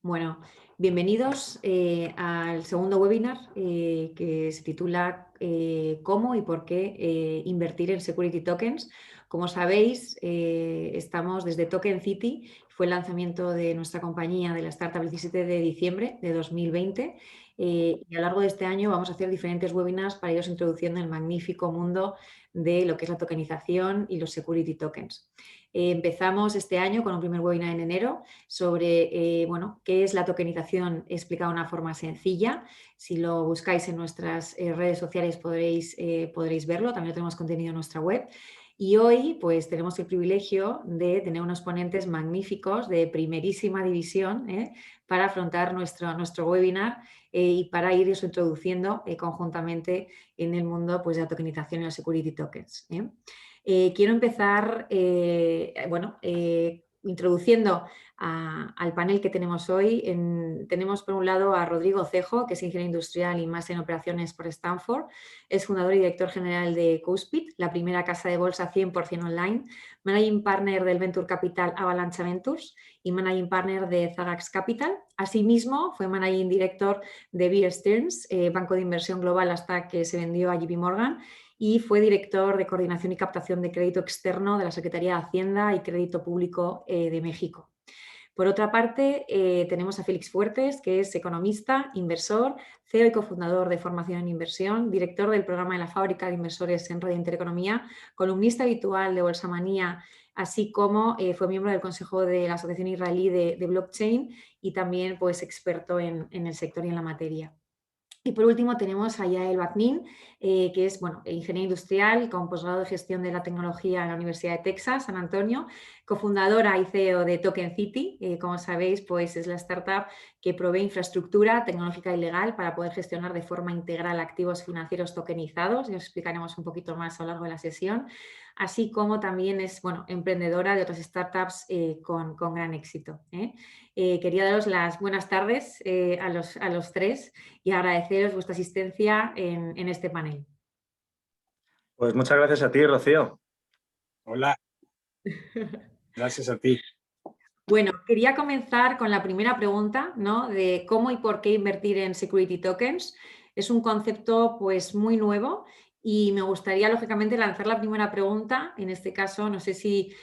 Bueno, bienvenidos al segundo webinar que se titula ¿Cómo y por qué invertir en security tokens? Como sabéis, estamos desde Token City, fue el lanzamiento de nuestra compañía de la startup el 17 de diciembre de 2020 y a lo largo de este año vamos a hacer diferentes webinars para iros introduciendo en el magnífico mundo de lo que es la tokenización y los security tokens. Empezamos este año con un primer webinar en enero sobre bueno, qué es la tokenización explicado de una forma sencilla. Si lo buscáis en nuestras redes sociales podréis verlo, también lo tenemos contenido en nuestra web. Y hoy pues tenemos el privilegio de tener unos ponentes magníficos de primerísima división para afrontar nuestro webinar y para iros introduciendo conjuntamente en el mundo pues, de la tokenización y los security tokens. Quiero empezar introduciendo al panel que tenemos hoy. Tenemos por un lado a Rodrigo Cejo, que es ingeniero industrial y máster en operaciones por Stanford. Es fundador y director general de Cuspid, la primera casa de bolsa 100% online, managing partner del Venture Capital Avalanche Ventures y managing partner de Zagax Capital. Asimismo, fue managing director de Bear Stearns, banco de inversión global hasta que se vendió a JP Morgan, y fue director de coordinación y captación de crédito externo de la Secretaría de Hacienda y Crédito Público de México. Por otra parte, tenemos a Félix Fuertes, que es economista, inversor, CEO y cofundador de Formación en Inversión, director del programa de la Fábrica de Inversores en Radio Intereconomía, columnista habitual de Bolsamanía, así como fue miembro del Consejo de la Asociación Israelí de Blockchain y también pues, experto en el sector y en la materia. Y por último tenemos a Yael Batnin, que es ingeniera industrial con posgrado de gestión de la tecnología en la Universidad de Texas, San Antonio, cofundadora y CEO de Token City. Como sabéis, pues es la startup que provee infraestructura tecnológica y legal para poder gestionar de forma integral activos financieros tokenizados. Y os explicaremos un poquito más a lo largo de la sesión. Así como también es emprendedora de otras startups con gran éxito. Quería daros las buenas tardes a los tres y agradeceros vuestra asistencia en este panel. Pues muchas gracias a ti, Rocío. Hola, gracias a ti. Bueno, quería comenzar con la primera pregunta, ¿no? De cómo y por qué invertir en security tokens. Es un concepto pues muy nuevo y me gustaría lógicamente lanzar la primera pregunta. En este caso, no sé si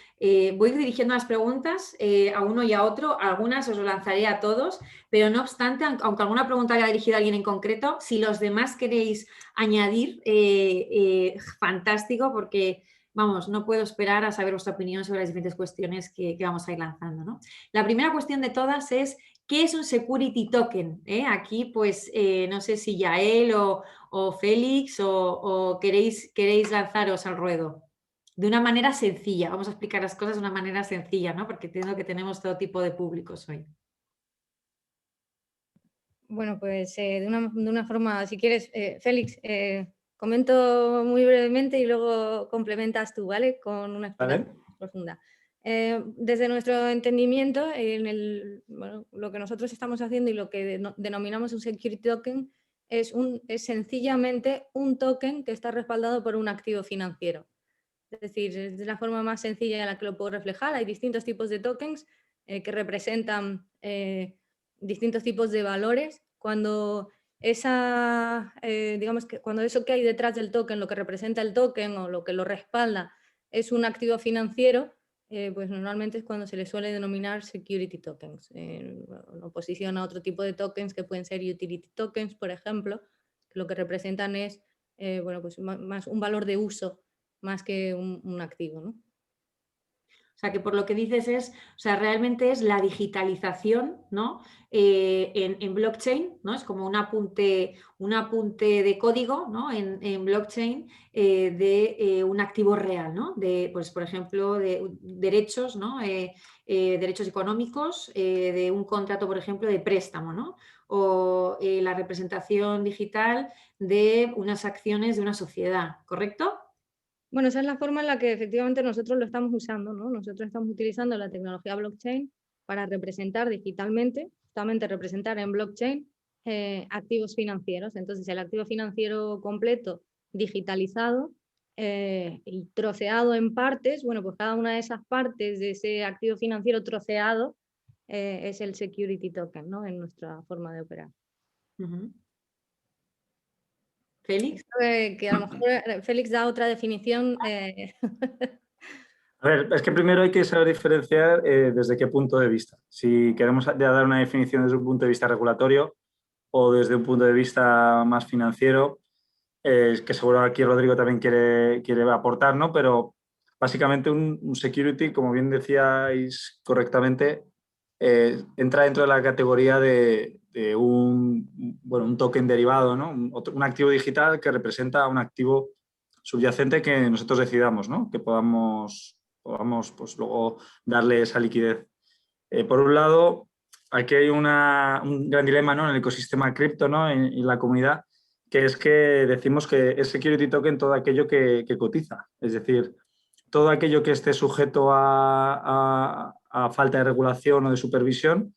voy dirigiendo las preguntas a uno y a otro. Algunas os lo lanzaré a todos, pero no obstante, aunque alguna pregunta haya dirigida a alguien en concreto, si los demás queréis añadir, fantástico, porque vamos, no puedo esperar a saber vuestra opinión sobre las diferentes cuestiones que vamos a ir lanzando, ¿no? La primera cuestión de todas es, ¿qué es un security token? Aquí, pues, no sé si Yael o Félix o queréis lanzaros al ruedo. De una manera sencilla, vamos a explicar las cosas de una manera sencilla, ¿no? Porque entiendo que tenemos todo tipo de públicos hoy. Bueno, pues de una forma, si quieres, Félix, comento muy brevemente y luego complementas tú, ¿vale? Con una explicación profunda. Desde nuestro entendimiento, lo que nosotros estamos haciendo y lo que denominamos un security token es sencillamente un token que está respaldado por un activo financiero. Es decir, es de la forma más sencilla en la que lo puedo reflejar. Hay distintos tipos de tokens que representan distintos tipos de valores. Cuando digamos que cuando eso que hay detrás del token, lo que representa el token o lo que lo respalda, es un activo financiero, pues normalmente es cuando se le suele denominar security tokens, en oposición a otro tipo de tokens que pueden ser utility tokens, por ejemplo, que lo que representan es pues más un valor de uso más que un activo, ¿no? O sea, que por lo que dices es, o sea, realmente es la digitalización, ¿no? En blockchain, ¿no? Es como un apunte de código, ¿no? En blockchain de un activo real, ¿no? De, pues, por ejemplo, de derechos, ¿no? Derechos económicos, de un contrato, por ejemplo, de préstamo, ¿no? O la representación digital de unas acciones de una sociedad, ¿correcto? Bueno, esa es la forma en la que efectivamente nosotros lo estamos usando, ¿no? Nosotros estamos utilizando la tecnología blockchain para representar digitalmente, justamente representar en blockchain activos financieros. Entonces, el activo financiero completo, digitalizado y troceado en partes, bueno, pues cada una de esas partes de ese activo financiero troceado es el security token, ¿no? En nuestra forma de operar. Félix. Que a lo mejor Félix da otra definición. A ver, es que primero hay que saber diferenciar desde qué punto de vista. Si queremos dar una definición desde un punto de vista regulatorio o desde un punto de vista más financiero, que seguro aquí Rodrigo también quiere aportar, ¿no? Pero básicamente un security, como bien decíais correctamente, entra dentro de la categoría de un token derivado, ¿no? Un activo digital que representa un activo subyacente que nosotros decidamos, ¿no? Que podamos pues, luego darle esa liquidez. Por un lado, aquí hay un gran dilema, ¿no? En el ecosistema cripto, ¿no? En la comunidad, que es que decimos que es security token todo aquello que cotiza. Es decir, todo aquello que esté sujeto a falta de regulación o de supervisión,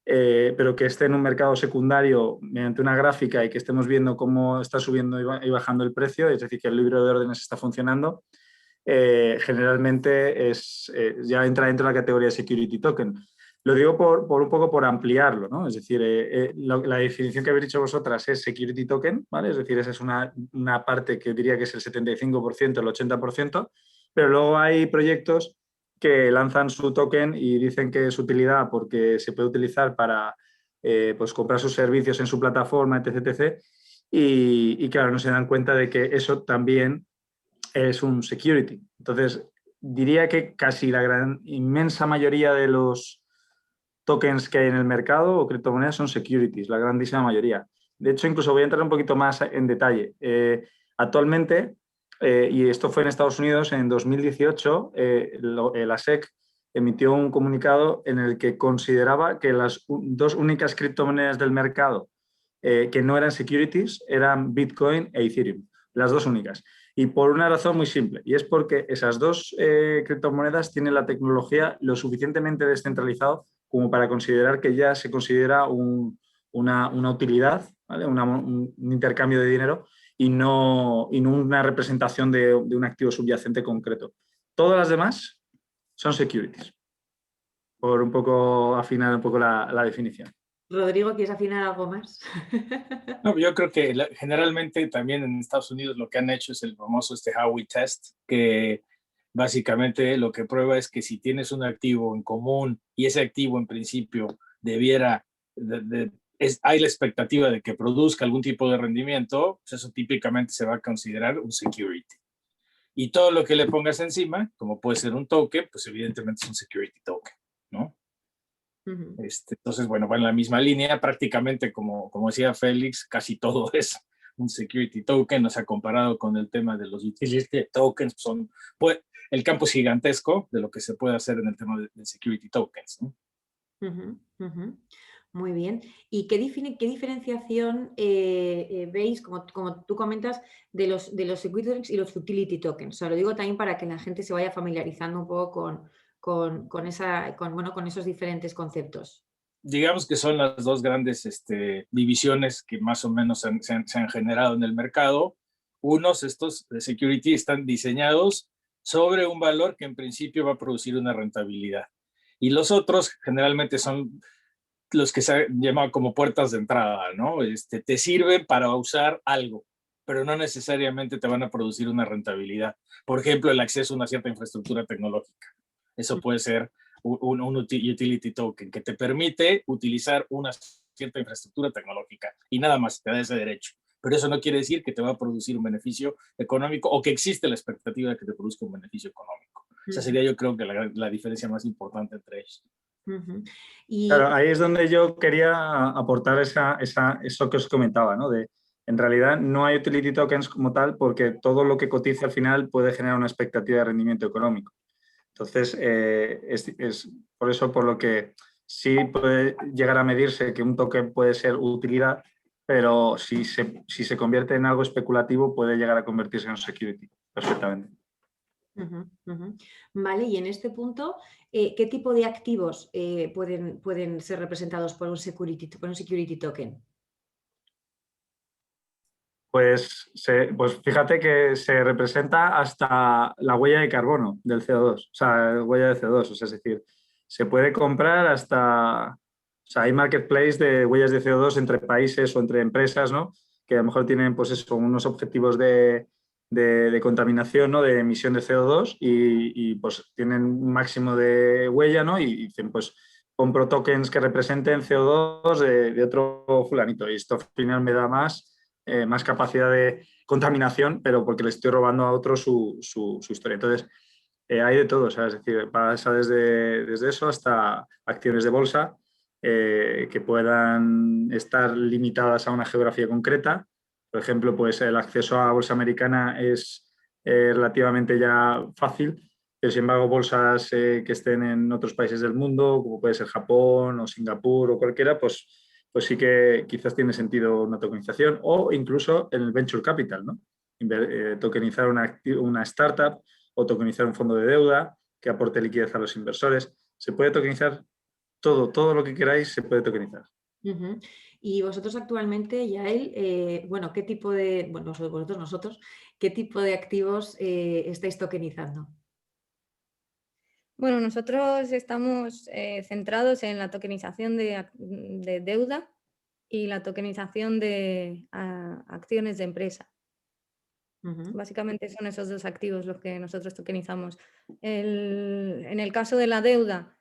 pero que esté en un mercado secundario mediante una gráfica y que estemos viendo cómo está subiendo y bajando el precio, es decir, que el libro de órdenes está funcionando, generalmente ya entra dentro de la categoría de security token. Lo digo por un poco por ampliarlo, ¿no? Es decir, la definición que habéis dicho vosotras es security token, ¿vale? Es decir, esa es una parte que diría que es el 75%, el 80%, pero luego hay proyectos que lanzan su token y dicen que es utilidad porque se puede utilizar para pues comprar sus servicios en su plataforma, etc. etc. Y claro, no se dan cuenta de que eso también es un security. Entonces, diría que casi la inmensa mayoría de los tokens que hay en el mercado o criptomonedas son securities, la grandísima mayoría. De hecho, incluso voy a entrar un poquito más en detalle. Actualmente, y esto fue en Estados Unidos, en 2018, la SEC emitió un comunicado en el que consideraba que las dos únicas criptomonedas del mercado que no eran securities eran Bitcoin e Ethereum, las dos únicas. Y por una razón muy simple, y es porque esas dos criptomonedas tienen la tecnología lo suficientemente descentralizado como para considerar que ya se considera una utilidad, ¿vale? Un intercambio de dinero y no una representación de un activo subyacente concreto. Todas las demás son securities, por un poco afinar un poco la definición. Rodrigo, ¿quieres afinar algo más? No, yo creo que generalmente también en Estados Unidos lo que han hecho es el famoso Howey Test, que básicamente lo que prueba es que si tienes un activo en común y ese activo en principio debiera, hay la expectativa de que produzca algún tipo de rendimiento, pues eso típicamente se va a considerar un security. Y todo lo que le pongas encima, como puede ser un token, pues evidentemente es un security token, ¿no? Entonces, bueno, va en la misma línea, prácticamente como decía Félix, casi todo es un security token, o sea, comparado con el tema de los utility tokens, pues, el campo es gigantesco de lo que se puede hacer en el tema de security tokens, ¿no? Muy bien. ¿Y qué diferenciación veis, como tú comentas, de los security tokens y los utility tokens? O sea, lo digo también para que la gente se vaya familiarizando un poco con esos diferentes conceptos. Digamos que son las dos grandes divisiones que más o menos se han generado en el mercado. Estos de security, están diseñados sobre un valor que en principio va a producir una rentabilidad. Y los otros generalmente son los que se llaman como puertas de entrada, ¿no? Te sirven para usar algo, pero no necesariamente te van a producir una rentabilidad. Por ejemplo, el acceso a una cierta infraestructura tecnológica. Eso puede ser un utility token que te permite utilizar una cierta infraestructura tecnológica y nada más te da ese derecho. Pero eso no quiere decir que te va a producir un beneficio económico o que existe la expectativa de que te produzca un beneficio económico. Esa sería, yo creo, que la diferencia más importante entre ellos. Claro, ahí es donde yo quería aportar eso que os comentaba, ¿no? En realidad no hay utility tokens como tal porque todo lo que cotiza al final puede generar una expectativa de rendimiento económico. Entonces, es por eso por lo que sí puede llegar a medirse que un token puede ser utilidad, pero si se convierte en algo especulativo puede llegar a convertirse en security perfectamente. Vale, y en este punto, ¿qué tipo de activos pueden ser representados por un security token? Pues fíjate que se representa hasta la huella de carbono del CO2, o sea, huella de CO2, o sea, es decir, se puede comprar hasta... O sea, hay marketplace de huellas de CO2 entre países o entre empresas, ¿no? Que a lo mejor tienen, pues eso, unos objetivos de contaminación, ¿no? De emisión de CO2 y pues tienen un máximo de huella, ¿no? Y dicen, pues compro tokens que representen CO2 de otro fulanito y esto al final me da más capacidad de contaminación, pero porque le estoy robando a otro su historia. Entonces, hay de todo, o sea, es decir, pasa desde eso hasta acciones de bolsa que puedan estar limitadas a una geografía concreta. Por ejemplo, pues el acceso a bolsa americana es relativamente ya fácil, pero sin embargo bolsas que estén en otros países del mundo, como puede ser Japón o Singapur o cualquiera, pues sí que quizás tiene sentido una tokenización o incluso en el venture capital, ¿no? Tokenizar una startup o tokenizar un fondo de deuda que aporte liquidez a los inversores. Se puede tokenizar todo lo que queráis se puede tokenizar. Uh-huh. Y vosotros actualmente, Yael, bueno, ¿qué tipo de, bueno, nosotros, qué tipo de activos estáis tokenizando? Bueno, nosotros estamos centrados en la tokenización de deuda y la tokenización de acciones de empresa. Uh-huh. Básicamente son esos dos activos los que nosotros tokenizamos. En el caso de la deuda,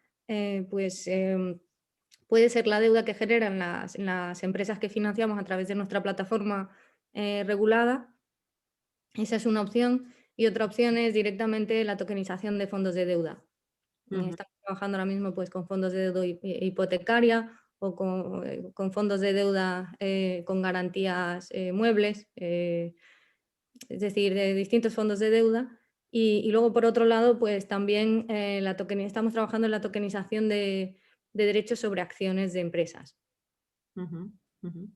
pues puede ser la deuda que generan las empresas que financiamos a través de nuestra plataforma regulada. Esa es una opción. Y otra opción es directamente la tokenización de fondos de deuda. Uh-huh. Estamos trabajando ahora mismo pues, con fondos de deuda hipotecaria o con fondos de deuda con garantías muebles, es decir, de distintos fondos de deuda. Y luego, por otro lado, pues también estamos trabajando en la tokenización de derechos sobre acciones de empresas. Uh-huh. Uh-huh.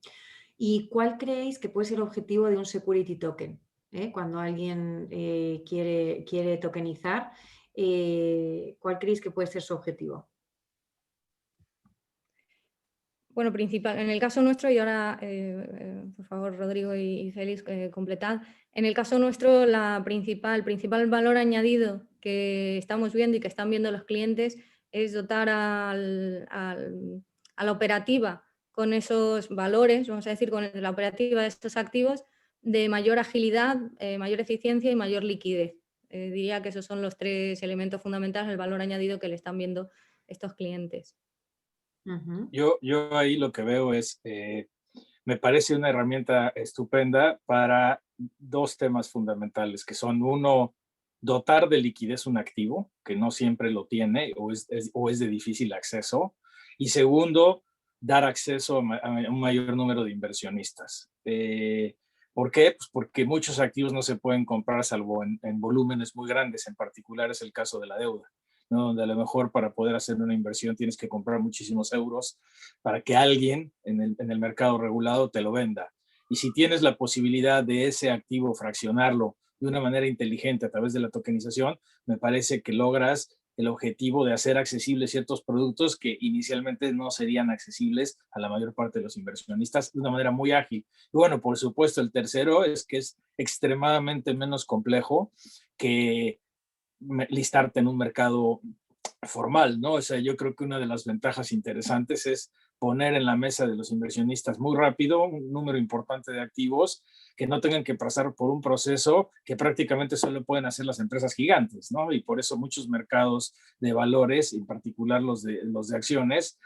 ¿Y cuál creéis que puede ser el objetivo de un security token? Cuando alguien quiere tokenizar, ¿cuál creéis que puede ser su objetivo? Bueno, en el caso nuestro, y ahora, por favor, Rodrigo y Félix, completad. En el caso nuestro, el principal valor añadido que estamos viendo y que están viendo los clientes es dotar a la operativa con esos valores, vamos a decir, con la operativa de estos activos, de mayor agilidad, mayor eficiencia y mayor liquidez. Diría que esos son los tres elementos fundamentales, el valor añadido que le están viendo estos clientes. Uh-huh. Yo ahí lo que veo es, me parece una herramienta estupenda para dos temas fundamentales, que son uno, dotar de liquidez un activo, que no siempre lo tiene o es de difícil acceso, y segundo, dar acceso a un mayor número de inversionistas. ¿Por qué? Pues porque muchos activos no se pueden comprar salvo en volúmenes muy grandes, en particular es el caso de la deuda, ¿no? Donde a lo mejor para poder hacer una inversión tienes que comprar muchísimos euros para que alguien en el mercado regulado te lo venda. Y si tienes la posibilidad de ese activo fraccionarlo de una manera inteligente a través de la tokenización, me parece que logras el objetivo de hacer accesibles ciertos productos que inicialmente no serían accesibles a la mayor parte de los inversionistas de una manera muy ágil. Y bueno, por supuesto, el tercero es que es extremadamente menos complejo que listarte en un mercado formal, ¿no? O sea, yo creo que una de las ventajas interesantes es poner en la mesa de los inversionistas muy rápido un número importante de activos que no tengan que pasar por un proceso que prácticamente solo pueden hacer las empresas gigantes, ¿no? Y por eso muchos mercados de valores, en particular los de acciones,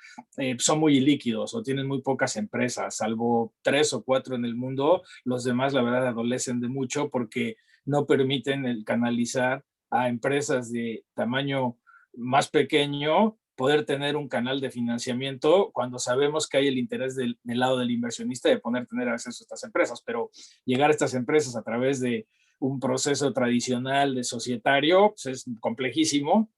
son muy ilíquidos o tienen muy pocas empresas, salvo 3 o 4 en el mundo. Los demás, la verdad, adolecen de mucho porque no permiten el canalizar a empresas de tamaño más pequeño poder tener un canal de financiamiento cuando sabemos que hay el interés del lado del inversionista de tener acceso a estas empresas, pero llegar a estas empresas a través de un proceso tradicional de societario pues es complejísimo,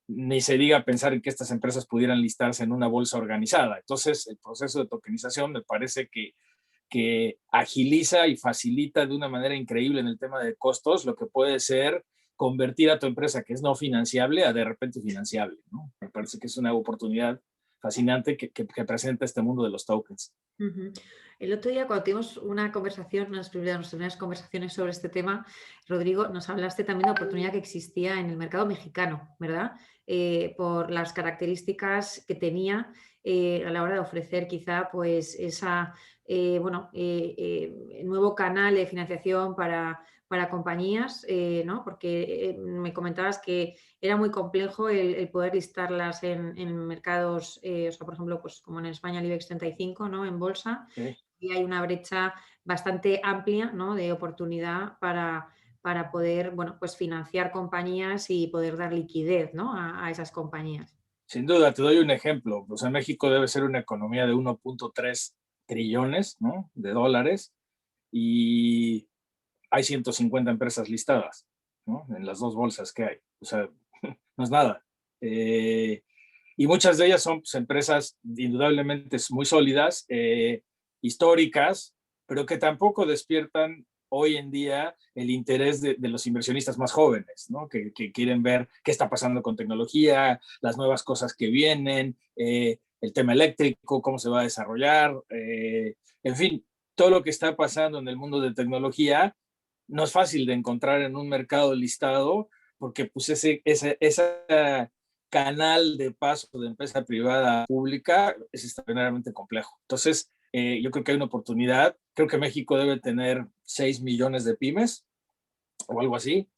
ni se diga pensar en que estas empresas pudieran listarse en una bolsa organizada. Entonces, el proceso de tokenización me parece que agiliza y facilita de una manera increíble en el tema de costos lo que puede ser convertir a tu empresa que es no financiable a de repente financiable, ¿no? Me parece que es una oportunidad fascinante que presenta este mundo de los tokens. Ujú. El otro día, cuando tuvimos una conversación, unas primeras conversaciones sobre este tema, Rodrigo, nos hablaste también de la oportunidad que existía en el mercado mexicano, ¿verdad? Por las características que tenía a la hora de ofrecer quizá pues esa, nuevo canal de financiación para compañías, ¿no? Porque me comentabas que era muy complejo el poder listarlas en mercados, o sea, por ejemplo, pues como en España el IBEX 35, ¿no? En bolsa, Sí. y hay una brecha bastante amplia, ¿no? De oportunidad para poder, bueno, pues financiar compañías y poder dar liquidez, ¿no? a esas compañías. Sin duda, te doy un ejemplo. Pues en México debe ser una economía de 1.3 trillones, ¿no?, de dólares, y hay 150 empresas listadas, ¿no?, en las dos bolsas que hay. O sea, no es nada. Y muchas de ellas son pues, empresas indudablemente muy sólidas, históricas, pero que tampoco despiertan hoy en día el interés de los inversionistas más jóvenes, ¿no? Que quieren ver qué está pasando con tecnología, las nuevas cosas que vienen, el tema eléctrico, cómo se va a desarrollar, en fin, todo lo que está pasando en el mundo de tecnología no es fácil de encontrar en un mercado listado, porque pues esa canal de paso de empresa privada a pública es extraordinariamente complejo. Entonces, yo creo que hay una oportunidad. Creo que México debe tener 6 millones de pymes o algo así.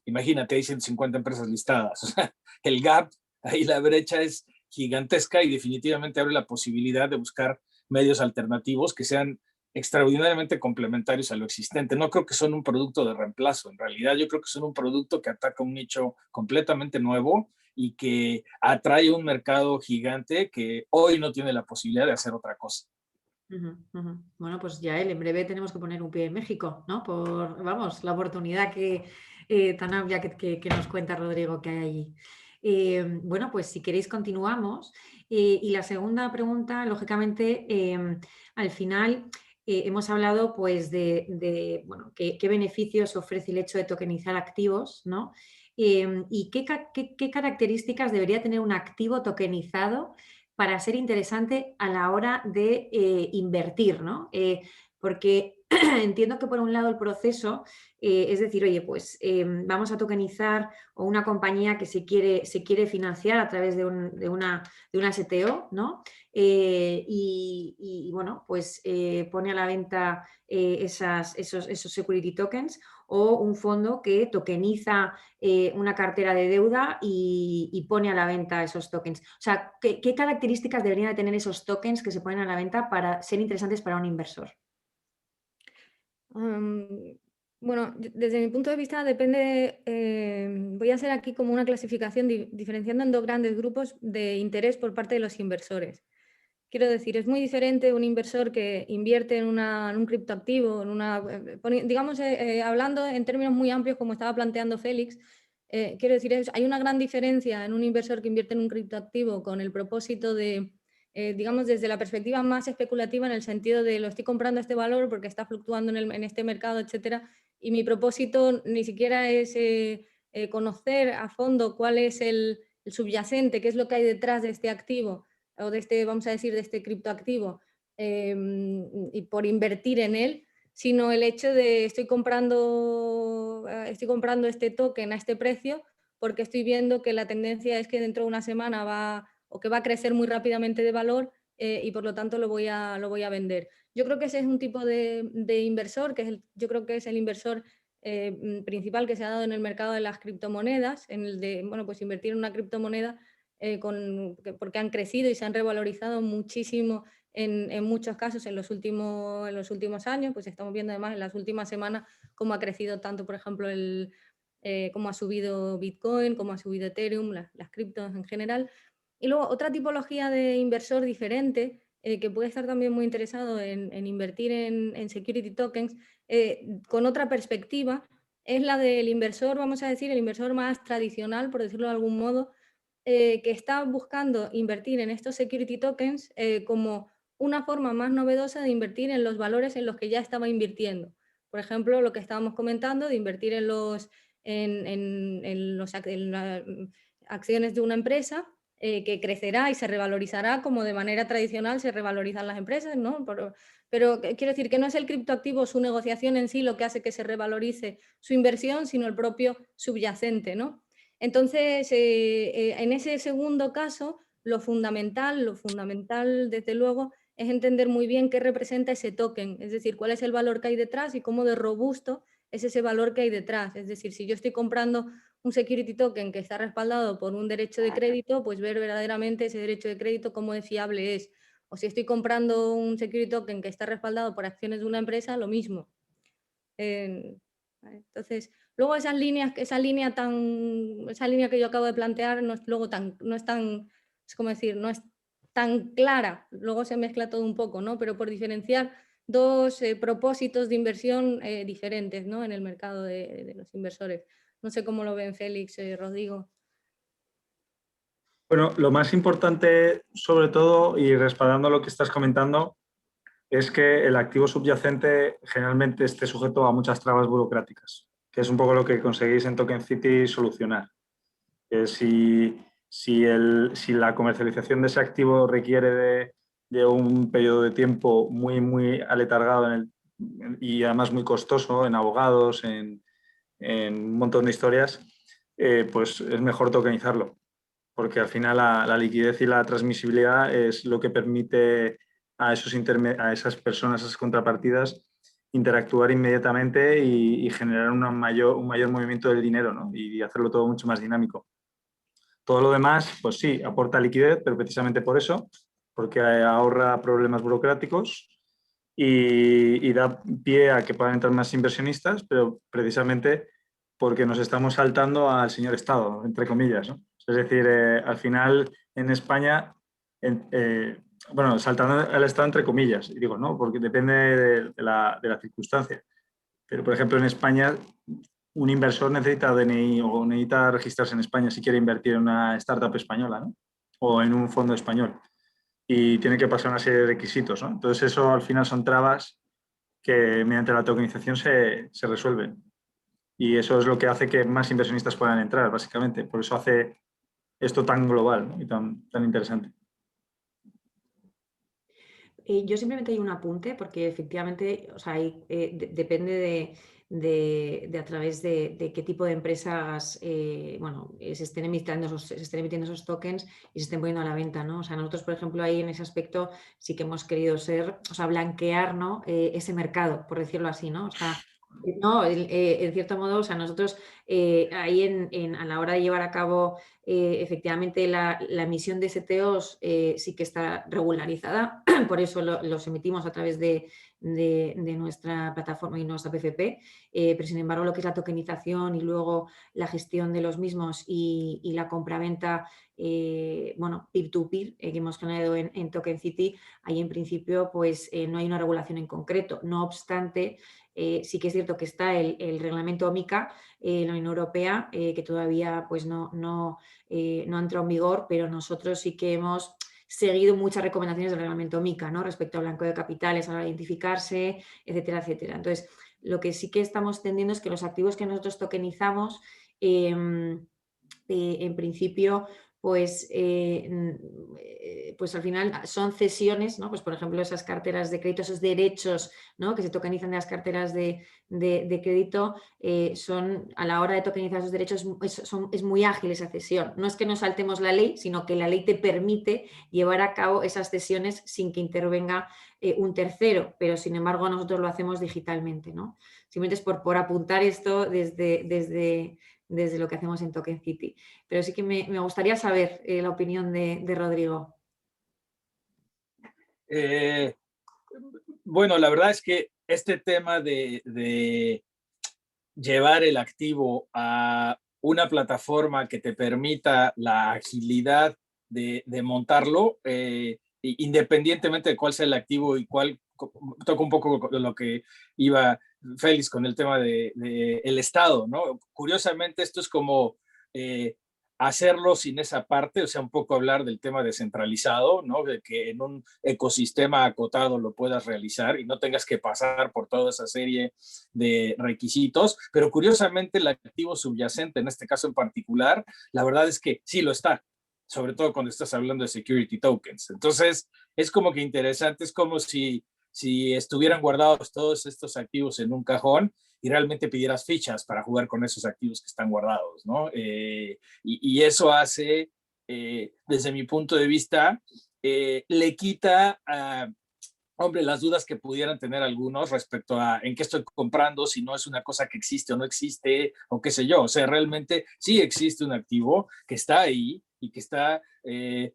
Imagínate, hay 150 empresas listadas. O sea, el gap, ahí la brecha es gigantesca y definitivamente abre la posibilidad de buscar medios alternativos que sean extraordinariamente complementarios a lo existente. No creo que son un producto de reemplazo, en realidad yo creo que son un producto que ataca un nicho completamente nuevo y que atrae un mercado gigante que hoy no tiene la posibilidad de hacer otra cosa. Ujú, ujú. Bueno, pues ya en breve tenemos que poner un pie en México, ¿no? Por, vamos, la oportunidad tan amplia que nos cuenta Rodrigo que hay allí. Bueno, pues si queréis continuamos. Y la segunda pregunta, lógicamente, al final hemos hablado pues bueno, qué beneficios ofrece el hecho de tokenizar activos, ¿no? Y qué características debería tener un activo tokenizado para ser interesante a la hora de invertir, ¿no? Porque entiendo que por un lado el proceso es decir, oye, pues vamos a tokenizar o una compañía que se quiere financiar a través de una STO, ¿no? Y, bueno, pues pone a la venta esos security tokens o un fondo que tokeniza una cartera de deuda y pone a la venta esos tokens. O sea, ¿qué características deberían de tener esos tokens que se ponen a la venta para ser interesantes para un inversor? Bueno, desde mi punto de vista depende, voy a hacer aquí como una clasificación diferenciando en dos grandes grupos de interés por parte de los inversores. Quiero decir, es muy diferente un inversor que invierte en un criptoactivo, digamos, hablando en términos muy amplios como estaba planteando Félix, quiero decir, hay una gran diferencia en un inversor que invierte en un criptoactivo con el propósito de, digamos, desde la perspectiva más especulativa en el sentido de lo estoy comprando a este valor porque está fluctuando en este mercado, etcétera, y mi propósito ni siquiera es conocer a fondo cuál es el subyacente, qué es lo que hay detrás de este activo, o de este, vamos a decir, de este criptoactivo, y por invertir en él, sino el hecho de estoy comprando este token a este precio porque estoy viendo que la tendencia es que dentro de una semana va a crecer muy rápidamente de valor, y por lo tanto lo voy a vender. Yo creo que ese es un tipo de inversor, yo creo que es el inversor principal que se ha dado en el mercado de las criptomonedas, en el de, bueno, pues invertir en una criptomoneda porque han crecido y se han revalorizado muchísimo en muchos casos en los últimos años. Pues estamos viendo además en las últimas semanas cómo ha crecido tanto, por ejemplo, cómo ha subido Bitcoin, cómo ha subido Ethereum, las criptos en general. Y luego otra tipología de inversor diferente, que puede estar también muy interesado en invertir en security tokens, con otra perspectiva, es la del inversor, vamos a decir, el inversor más tradicional, por decirlo de algún modo, que está buscando invertir en estos security tokens como una forma más novedosa de invertir en los valores en los que ya estaba invirtiendo. Por ejemplo, lo que estábamos comentando de invertir en las acciones de una empresa, que crecerá y se revalorizará como de manera tradicional se revalorizan las empresas, ¿no? Pero quiero decir que no es el criptoactivo, su negociación en sí lo que hace que se revalorice su inversión, sino el propio subyacente, ¿no? Entonces, en ese segundo caso, lo fundamental, desde luego, es entender muy bien qué representa ese token, es decir, cuál es el valor que hay detrás y cómo de robusto es ese valor que hay detrás. Es decir, si yo estoy comprando un security token que está respaldado por un derecho de crédito, pues ver verdaderamente ese derecho de crédito cómo de fiable es. O si estoy comprando un security token que está respaldado por acciones de una empresa, lo mismo. Entonces, luego esa línea que yo acabo de plantear no es tan clara, luego se mezcla todo un poco, ¿no? Pero por diferenciar dos propósitos de inversión diferentes, ¿no? En el mercado de los inversores. No sé cómo lo ven Félix, Rodrigo. Bueno, lo más importante, sobre todo, y respaldando lo que estás comentando, es que el activo subyacente generalmente esté sujeto a muchas trabas burocráticas, que es un poco lo que conseguís en Token City solucionar. Si la comercialización de ese activo requiere de un periodo de tiempo muy aletargado y además muy costoso en abogados, en un montón de historias, pues es mejor tokenizarlo, porque al final la liquidez y la transmisibilidad es lo que permite a esas personas, a esas contrapartidas, interactuar inmediatamente y generar un mayor movimiento del dinero, ¿no? Y hacerlo todo mucho más dinámico. Todo lo demás, pues sí, aporta liquidez, pero precisamente por eso, porque ahorra problemas burocráticos y da pie a que puedan entrar más inversionistas, pero precisamente porque nos estamos saltando al señor Estado, entre comillas, ¿no? Es decir, al final en España, bueno, saltando al Estado entre comillas, y digo, no, porque depende de la circunstancia. Pero, por ejemplo, en España, un inversor necesita DNI o necesita registrarse en España si quiere invertir en una startup española, ¿no? O en un fondo español. Y tiene que pasar una serie de requisitos, ¿no? Entonces, eso al final son trabas que mediante la tokenización se resuelven. Y eso es lo que hace que más inversionistas puedan entrar, básicamente. Por eso hace esto tan global, ¿no? Y tan interesante. Yo simplemente hay un apunte, porque efectivamente, o sea, depende de a través de qué tipo de empresas bueno, se estén emitiendo esos tokens y se estén poniendo a la venta, ¿no? O sea, nosotros, por ejemplo, ahí en ese aspecto sí que hemos querido blanquear, ¿no? Ese mercado, por decirlo así, ¿no? O sea, no, en cierto modo, o sea, nosotros ahí a la hora de llevar a cabo efectivamente la emisión de STOs sí que está regularizada, por eso los emitimos a través de nuestra plataforma y nuestra PFP, pero sin embargo lo que es la tokenización y luego la gestión de los mismos y la compraventa, bueno, peer-to-peer que hemos generado en Token City, ahí en principio pues no hay una regulación en concreto. No obstante, sí que es cierto que está el reglamento MiCA en la Unión Europea, que todavía pues no ha entrado en vigor, pero nosotros sí que hemos seguido muchas recomendaciones del reglamento MiCA, ¿no? Respecto al blanqueo de capitales, a la hora de identificarse, etcétera, etcétera. Entonces, lo que sí que estamos tendiendo es que los activos que nosotros tokenizamos, en principio, pues al final son cesiones, ¿no? Pues por ejemplo, esas carteras de crédito, esos derechos, ¿no? Que se tokenizan de las carteras de crédito, son, a la hora de tokenizar esos derechos, es muy ágil esa cesión. No es que no saltemos la ley, sino que la ley te permite llevar a cabo esas cesiones sin que intervenga un tercero, pero sin embargo nosotros lo hacemos digitalmente, ¿no? Simplemente es por apuntar esto desde lo que hacemos en Token City. Pero sí que me gustaría saber la opinión de Rodrigo. Bueno, la verdad es que este tema de llevar el activo a una plataforma que te permita la agilidad de montarlo, independientemente de cuál sea el activo y cuál, toca un poco lo que iba Félix con el tema el Estado, ¿no? Curiosamente, esto es como hacerlo sin esa parte, o sea, un poco hablar del tema descentralizado, ¿no? De que en un ecosistema acotado lo puedas realizar y no tengas que pasar por toda esa serie de requisitos, pero curiosamente el activo subyacente, en este caso en particular, la verdad es que sí lo está. O sobre todo cuando estás hablando de security tokens. Entonces, es como que interesante, es como si estuvieran guardados todos estos activos en un cajón y realmente pidieras fichas para jugar con esos activos que están guardados, ¿no? Y eso hace, desde mi punto de vista, le quita a, hombre, las dudas que pudieran tener algunos respecto a en qué estoy comprando, si no es una cosa que existe o no existe, o qué sé yo. O sea, realmente sí existe un activo que está ahí y que está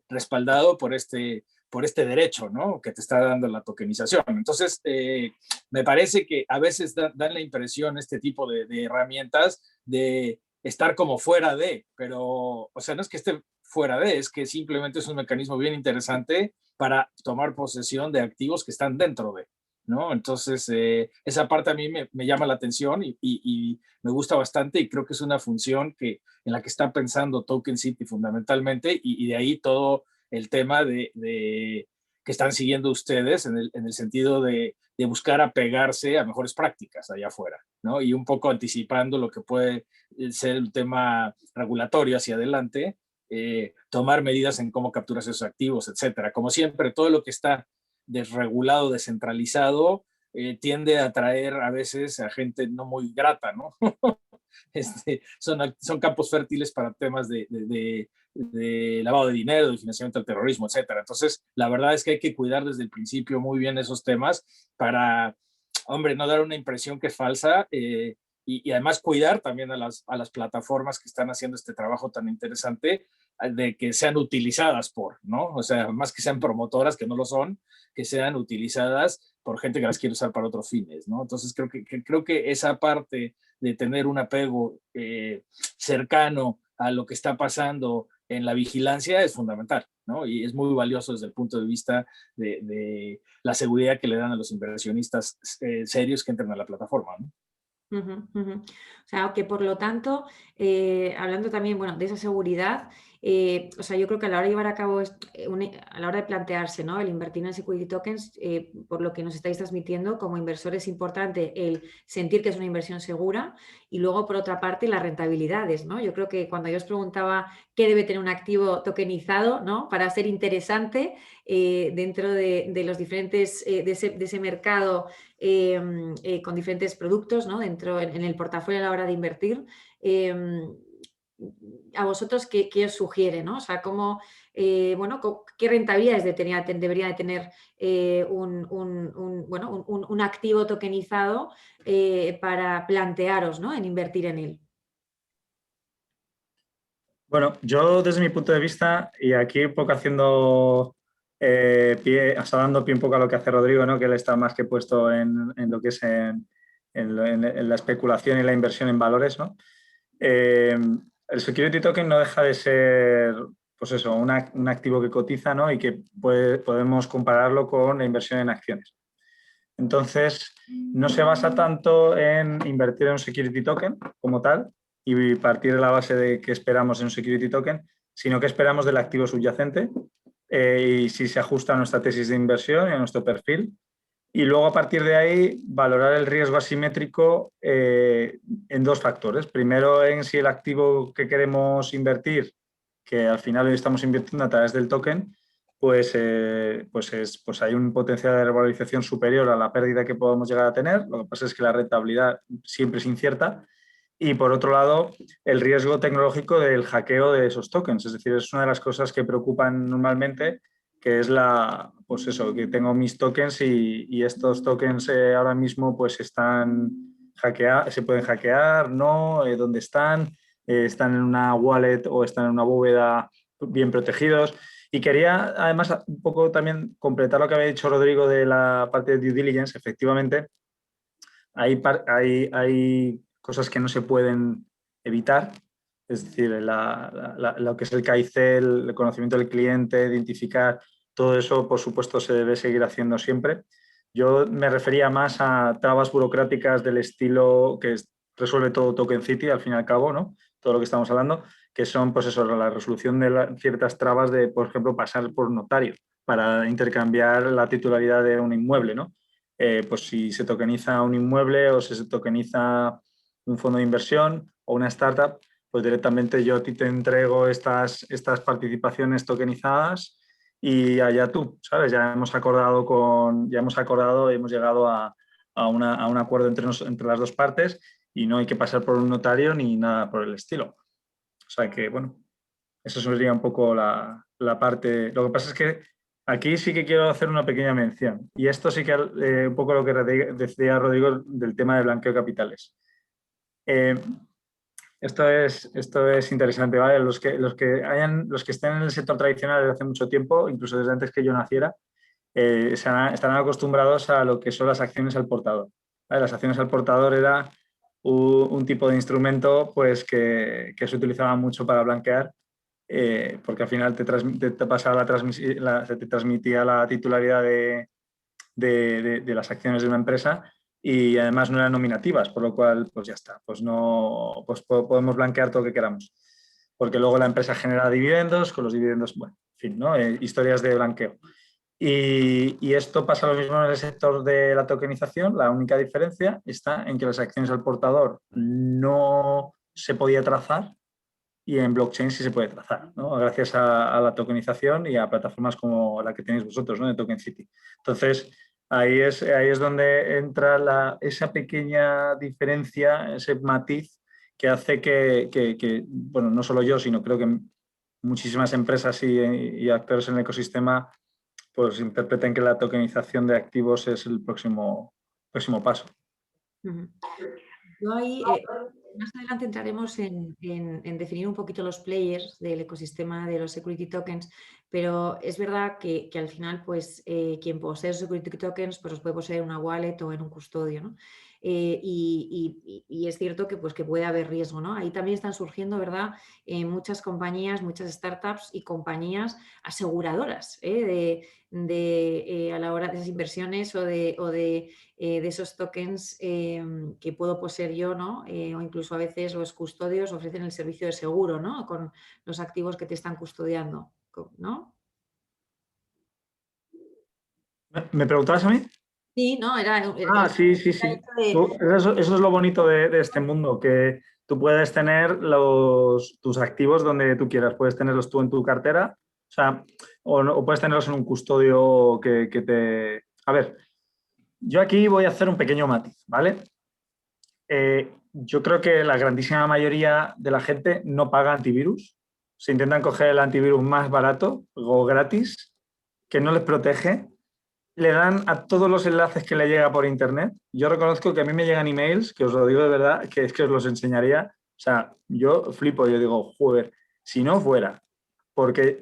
respaldado por este derecho, ¿no? Que te está dando la tokenización. Entonces, me parece que a veces dan la impresión este tipo de herramientas de estar como fuera de, pero, o sea, no es que esté fuera de, es que simplemente es un mecanismo bien interesante para tomar posesión de activos que están dentro de, ¿no? Entonces, esa parte a mí me llama la atención y me gusta bastante y creo que es una función en la que está pensando Token City fundamentalmente y de ahí todo el tema que están siguiendo ustedes en el sentido de buscar apegarse a mejores prácticas allá afuera, ¿no? Y un poco anticipando lo que puede ser el tema regulatorio hacia adelante, tomar medidas en cómo capturas esos activos, etcétera. Como siempre, todo lo que está desregulado, descentralizado, tiende a atraer a veces a gente no muy grata, ¿no? Son campos fértiles para temas de lavado de dinero, de financiamiento del terrorismo, etcétera. Entonces, la verdad es que hay que cuidar desde el principio muy bien esos temas para, hombre, no dar una impresión que es falsa y además cuidar también a las plataformas que están haciendo este trabajo tan interesante de que sean utilizadas ¿no? O sea, más que sean promotoras, que no lo son, que sean utilizadas por gente que las quiere usar para otros fines, ¿no? Entonces, creo que esa parte de tener un apego cercano a lo que está pasando en la vigilancia es fundamental, ¿no? Y es muy valioso desde el punto de vista de la seguridad que le dan a los inversionistas serios que entran a la plataforma, ¿no? O sea, que por lo tanto, hablando también, bueno, de esa seguridad, o sea, yo creo que a la hora de llevar a cabo, a la hora de plantearse, ¿no? El invertir en security tokens, por lo que nos estáis transmitiendo, como inversor es importante el sentir que es una inversión segura y luego, por otra parte, las rentabilidades, ¿no? Yo creo que cuando yo os preguntaba qué debe tener un activo tokenizado, ¿no? Para ser interesante dentro de los diferentes, de ese mercado con diferentes productos, ¿no? Dentro en el portafolio a la hora de invertir. A vosotros, ¿qué os sugiere? ¿No? O sea, ¿cómo, bueno, qué rentabilidades debería de tener un activo tokenizado para plantearos, ¿no? En invertir en él? Bueno, yo desde mi punto de vista, y aquí un poco haciendo pie, o sea, dando pie un poco a lo que hace Rodrigo, ¿no? Que él está más que puesto en lo que es en la especulación y la inversión en valores, ¿no? El security token no deja de ser, pues eso, un activo que cotiza, ¿no? Y que podemos compararlo con la inversión en acciones. Entonces, no se basa tanto en invertir en un security token como tal y partir de la base de que esperamos en un security token, sino que esperamos del activo subyacente y si se ajusta a nuestra tesis de inversión y a nuestro perfil. Y luego, a partir de ahí, valorar el riesgo asimétrico en dos factores. Primero, en si el activo que queremos invertir, que al final hoy estamos invirtiendo a través del token, pues hay un potencial de revalorización superior a la pérdida que podamos llegar a tener. Lo que pasa es que la rentabilidad siempre es incierta. Y por otro lado, el riesgo tecnológico del hackeo de esos tokens. Es decir, es una de las cosas que preocupan normalmente, que es pues eso, que tengo mis tokens y estos tokens ahora mismo pues están se pueden hackear, ¿no? ¿Dónde están? ¿Están en una wallet o están en una bóveda bien protegidos? Y quería además un poco también completar lo que había dicho Rodrigo de la parte de due diligence. Efectivamente, hay cosas que no se pueden evitar, es decir, lo que es el KIC, el conocimiento del cliente, identificar, todo eso, por supuesto, se debe seguir haciendo siempre. Yo me refería más a trabas burocráticas del estilo que resuelve todo Token City, al fin y al cabo, ¿no? Todo lo que estamos hablando, que son, pues eso, la resolución de ciertas trabas de, por ejemplo, pasar por notario para intercambiar la titularidad de un inmueble, ¿no? Pues si se tokeniza un inmueble o si se tokeniza un fondo de inversión o una startup, pues directamente yo a ti te entrego estas participaciones tokenizadas y allá tú, ¿sabes? Ya hemos acordado y hemos llegado a un acuerdo entre las dos partes y no hay que pasar por un notario ni nada por el estilo. O sea que, bueno, eso sería un poco la parte. Lo que pasa es que aquí sí que quiero hacer una pequeña mención. Y esto sí que un poco lo que decía Rodrigo del tema de blanqueo de capitales. Esto es interesante, ¿vale? Los que estén en el sector tradicional desde hace mucho tiempo, incluso desde antes que yo naciera, estarán acostumbrados a lo que son las acciones al portador, ¿vale? Las acciones al portador era un tipo de instrumento pues, que se utilizaba mucho para blanquear, porque al final te transmitía la titularidad de las acciones de una empresa y además no eran nominativas, por lo cual pues ya está, pues no podemos blanquear todo lo que queramos, porque luego la empresa genera dividendos, con los dividendos, bueno, en fin, ¿no? Historias de blanqueo. Y esto pasa lo mismo en el sector de la tokenización. La única diferencia está en que las acciones al portador no se podía trazar y en blockchain sí se puede trazar, ¿no? Gracias a la tokenización y a plataformas como la que tenéis vosotros, ¿no? De Token City. Entonces, ahí es donde entra esa pequeña diferencia, ese matiz que hace que, bueno, no solo yo, sino creo que muchísimas empresas y actores en el ecosistema pues interpreten que la tokenización de activos es el próximo paso. Yo ahí, más adelante entraremos en definir un poquito los players del ecosistema de los security tokens, pero es verdad que al final, pues, quien posee security tokens, pues los puede poseer en una wallet o en un custodio, ¿no? Y es cierto que, pues, que puede haber riesgo, ¿no? Ahí también están surgiendo, ¿verdad? Muchas compañías, muchas startups y compañías aseguradoras, a la hora de esas inversiones o de esos tokens que puedo poseer yo, ¿no? O incluso a veces los custodios ofrecen el servicio de seguro, ¿no? Con los activos que te están custodiando, ¿no? ¿Me preguntabas a mí? Sí, ¿no? Sí. Eso es lo bonito de este mundo, que tú puedes tener tus activos donde tú quieras. Puedes tenerlos tú en tu cartera, o sea, o puedes tenerlos en un custodio que te... A ver, yo aquí voy a hacer un pequeño matiz, ¿vale? Yo creo que la grandísima mayoría de la gente no paga antivirus. Se intentan coger el antivirus más barato o gratis, que no les protege. Le dan a todos los enlaces que le llega por internet. Yo reconozco que a mí me llegan emails, que os lo digo de verdad, que es que os los enseñaría. O sea, yo flipo, yo digo, joder, si no fuera, porque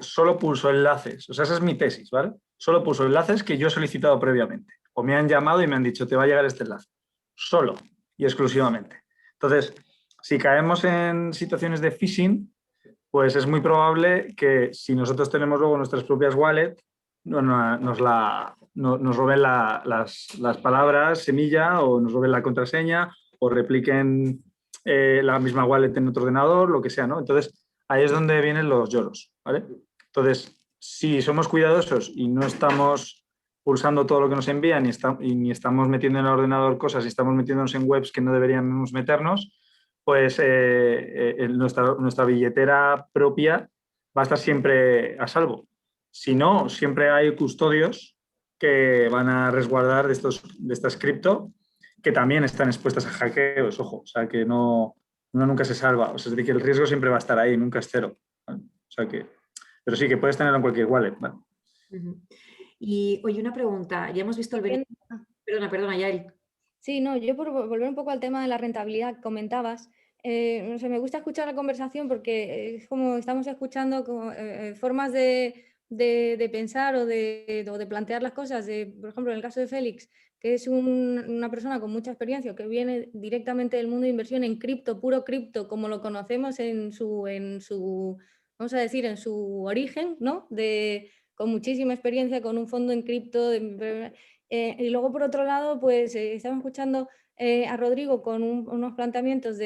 solo pulso enlaces, o sea, esa es mi tesis, ¿vale? Solo pulso enlaces que yo he solicitado previamente. O me han llamado y me han dicho, te va a llegar este enlace. Solo y exclusivamente. Entonces, si caemos en situaciones de phishing, pues es muy probable que si nosotros tenemos luego nuestras propias wallets, nos roben las palabras semilla o nos roben la contraseña o repliquen la misma wallet en otro ordenador, lo que sea, ¿no? Entonces, ahí es donde vienen los lloros, ¿vale? Entonces, si somos cuidadosos y no estamos pulsando todo lo que nos envían y ni estamos metiendo en el ordenador cosas y estamos metiéndonos en webs que no deberíamos meternos, pues nuestra billetera propia va a estar siempre a salvo. Si no, siempre hay custodios que van a resguardar de estas cripto que también están expuestas a hackeos, ojo, o sea que uno nunca se salva, o sea, es decir, que el riesgo siempre va a estar ahí, nunca es cero. ¿Vale? O sea que, pero sí que puedes tenerlo en cualquier wallet. ¿Vale? Y oye, una pregunta, ya hemos visto el beneficio. Perdona, Yael. Sí, no, yo por volver un poco al tema de la rentabilidad que comentabas, no sé, me gusta escuchar la conversación porque es como estamos escuchando formas de pensar o de plantear las cosas. Por ejemplo, en el caso de Félix, que es una persona con mucha experiencia, que viene directamente del mundo de inversión en cripto, puro cripto, como lo conocemos en su, vamos a decir, en su origen, ¿no? Con muchísima experiencia, con un fondo en cripto. Y luego, por otro lado, pues estamos escuchando a Rodrigo con unos planteamientos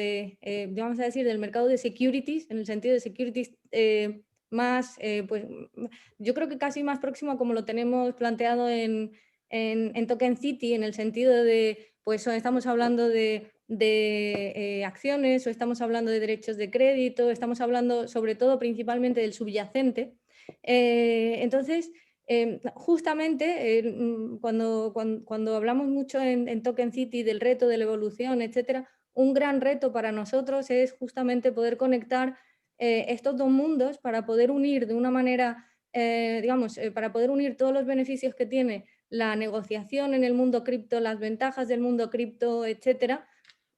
vamos a decir, del mercado de securities, en el sentido de securities más, pues yo creo que casi más próximo a como lo tenemos planteado en Token City, en el sentido de, pues estamos hablando de de acciones o estamos hablando de derechos de crédito, estamos hablando sobre todo principalmente del subyacente. Entonces, justamente cuando hablamos mucho en Token City del reto, de la evolución, etcétera, un gran reto para nosotros es justamente poder conectar estos dos mundos para poder unir de una manera, para poder unir todos los beneficios que tiene la negociación en el mundo cripto, las ventajas del mundo cripto, etcétera,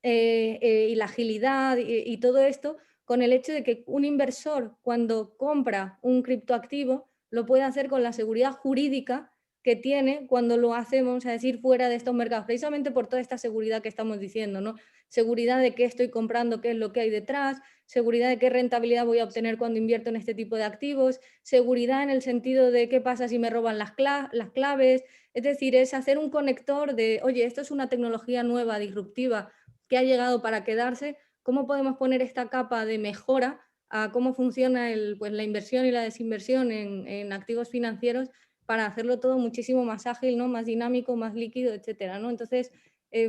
y la agilidad y todo esto, con el hecho de que un inversor cuando compra un criptoactivo lo puede hacer con la seguridad jurídica que tiene cuando lo hace, vamos a decir, fuera de estos mercados, precisamente por toda esta seguridad que estamos diciendo, ¿no? Seguridad de qué estoy comprando, qué es lo que hay detrás, seguridad de qué rentabilidad voy a obtener cuando invierto en este tipo de activos, seguridad en el sentido de qué pasa si me roban las claves, es decir, es hacer un conector de, oye, esto es una tecnología nueva, disruptiva, que ha llegado para quedarse, ¿cómo podemos poner esta capa de mejora a cómo funciona la inversión y la desinversión en activos financieros para hacerlo todo muchísimo más ágil, ¿no? Más dinámico, más líquido, etcétera, ¿no? Entonces, y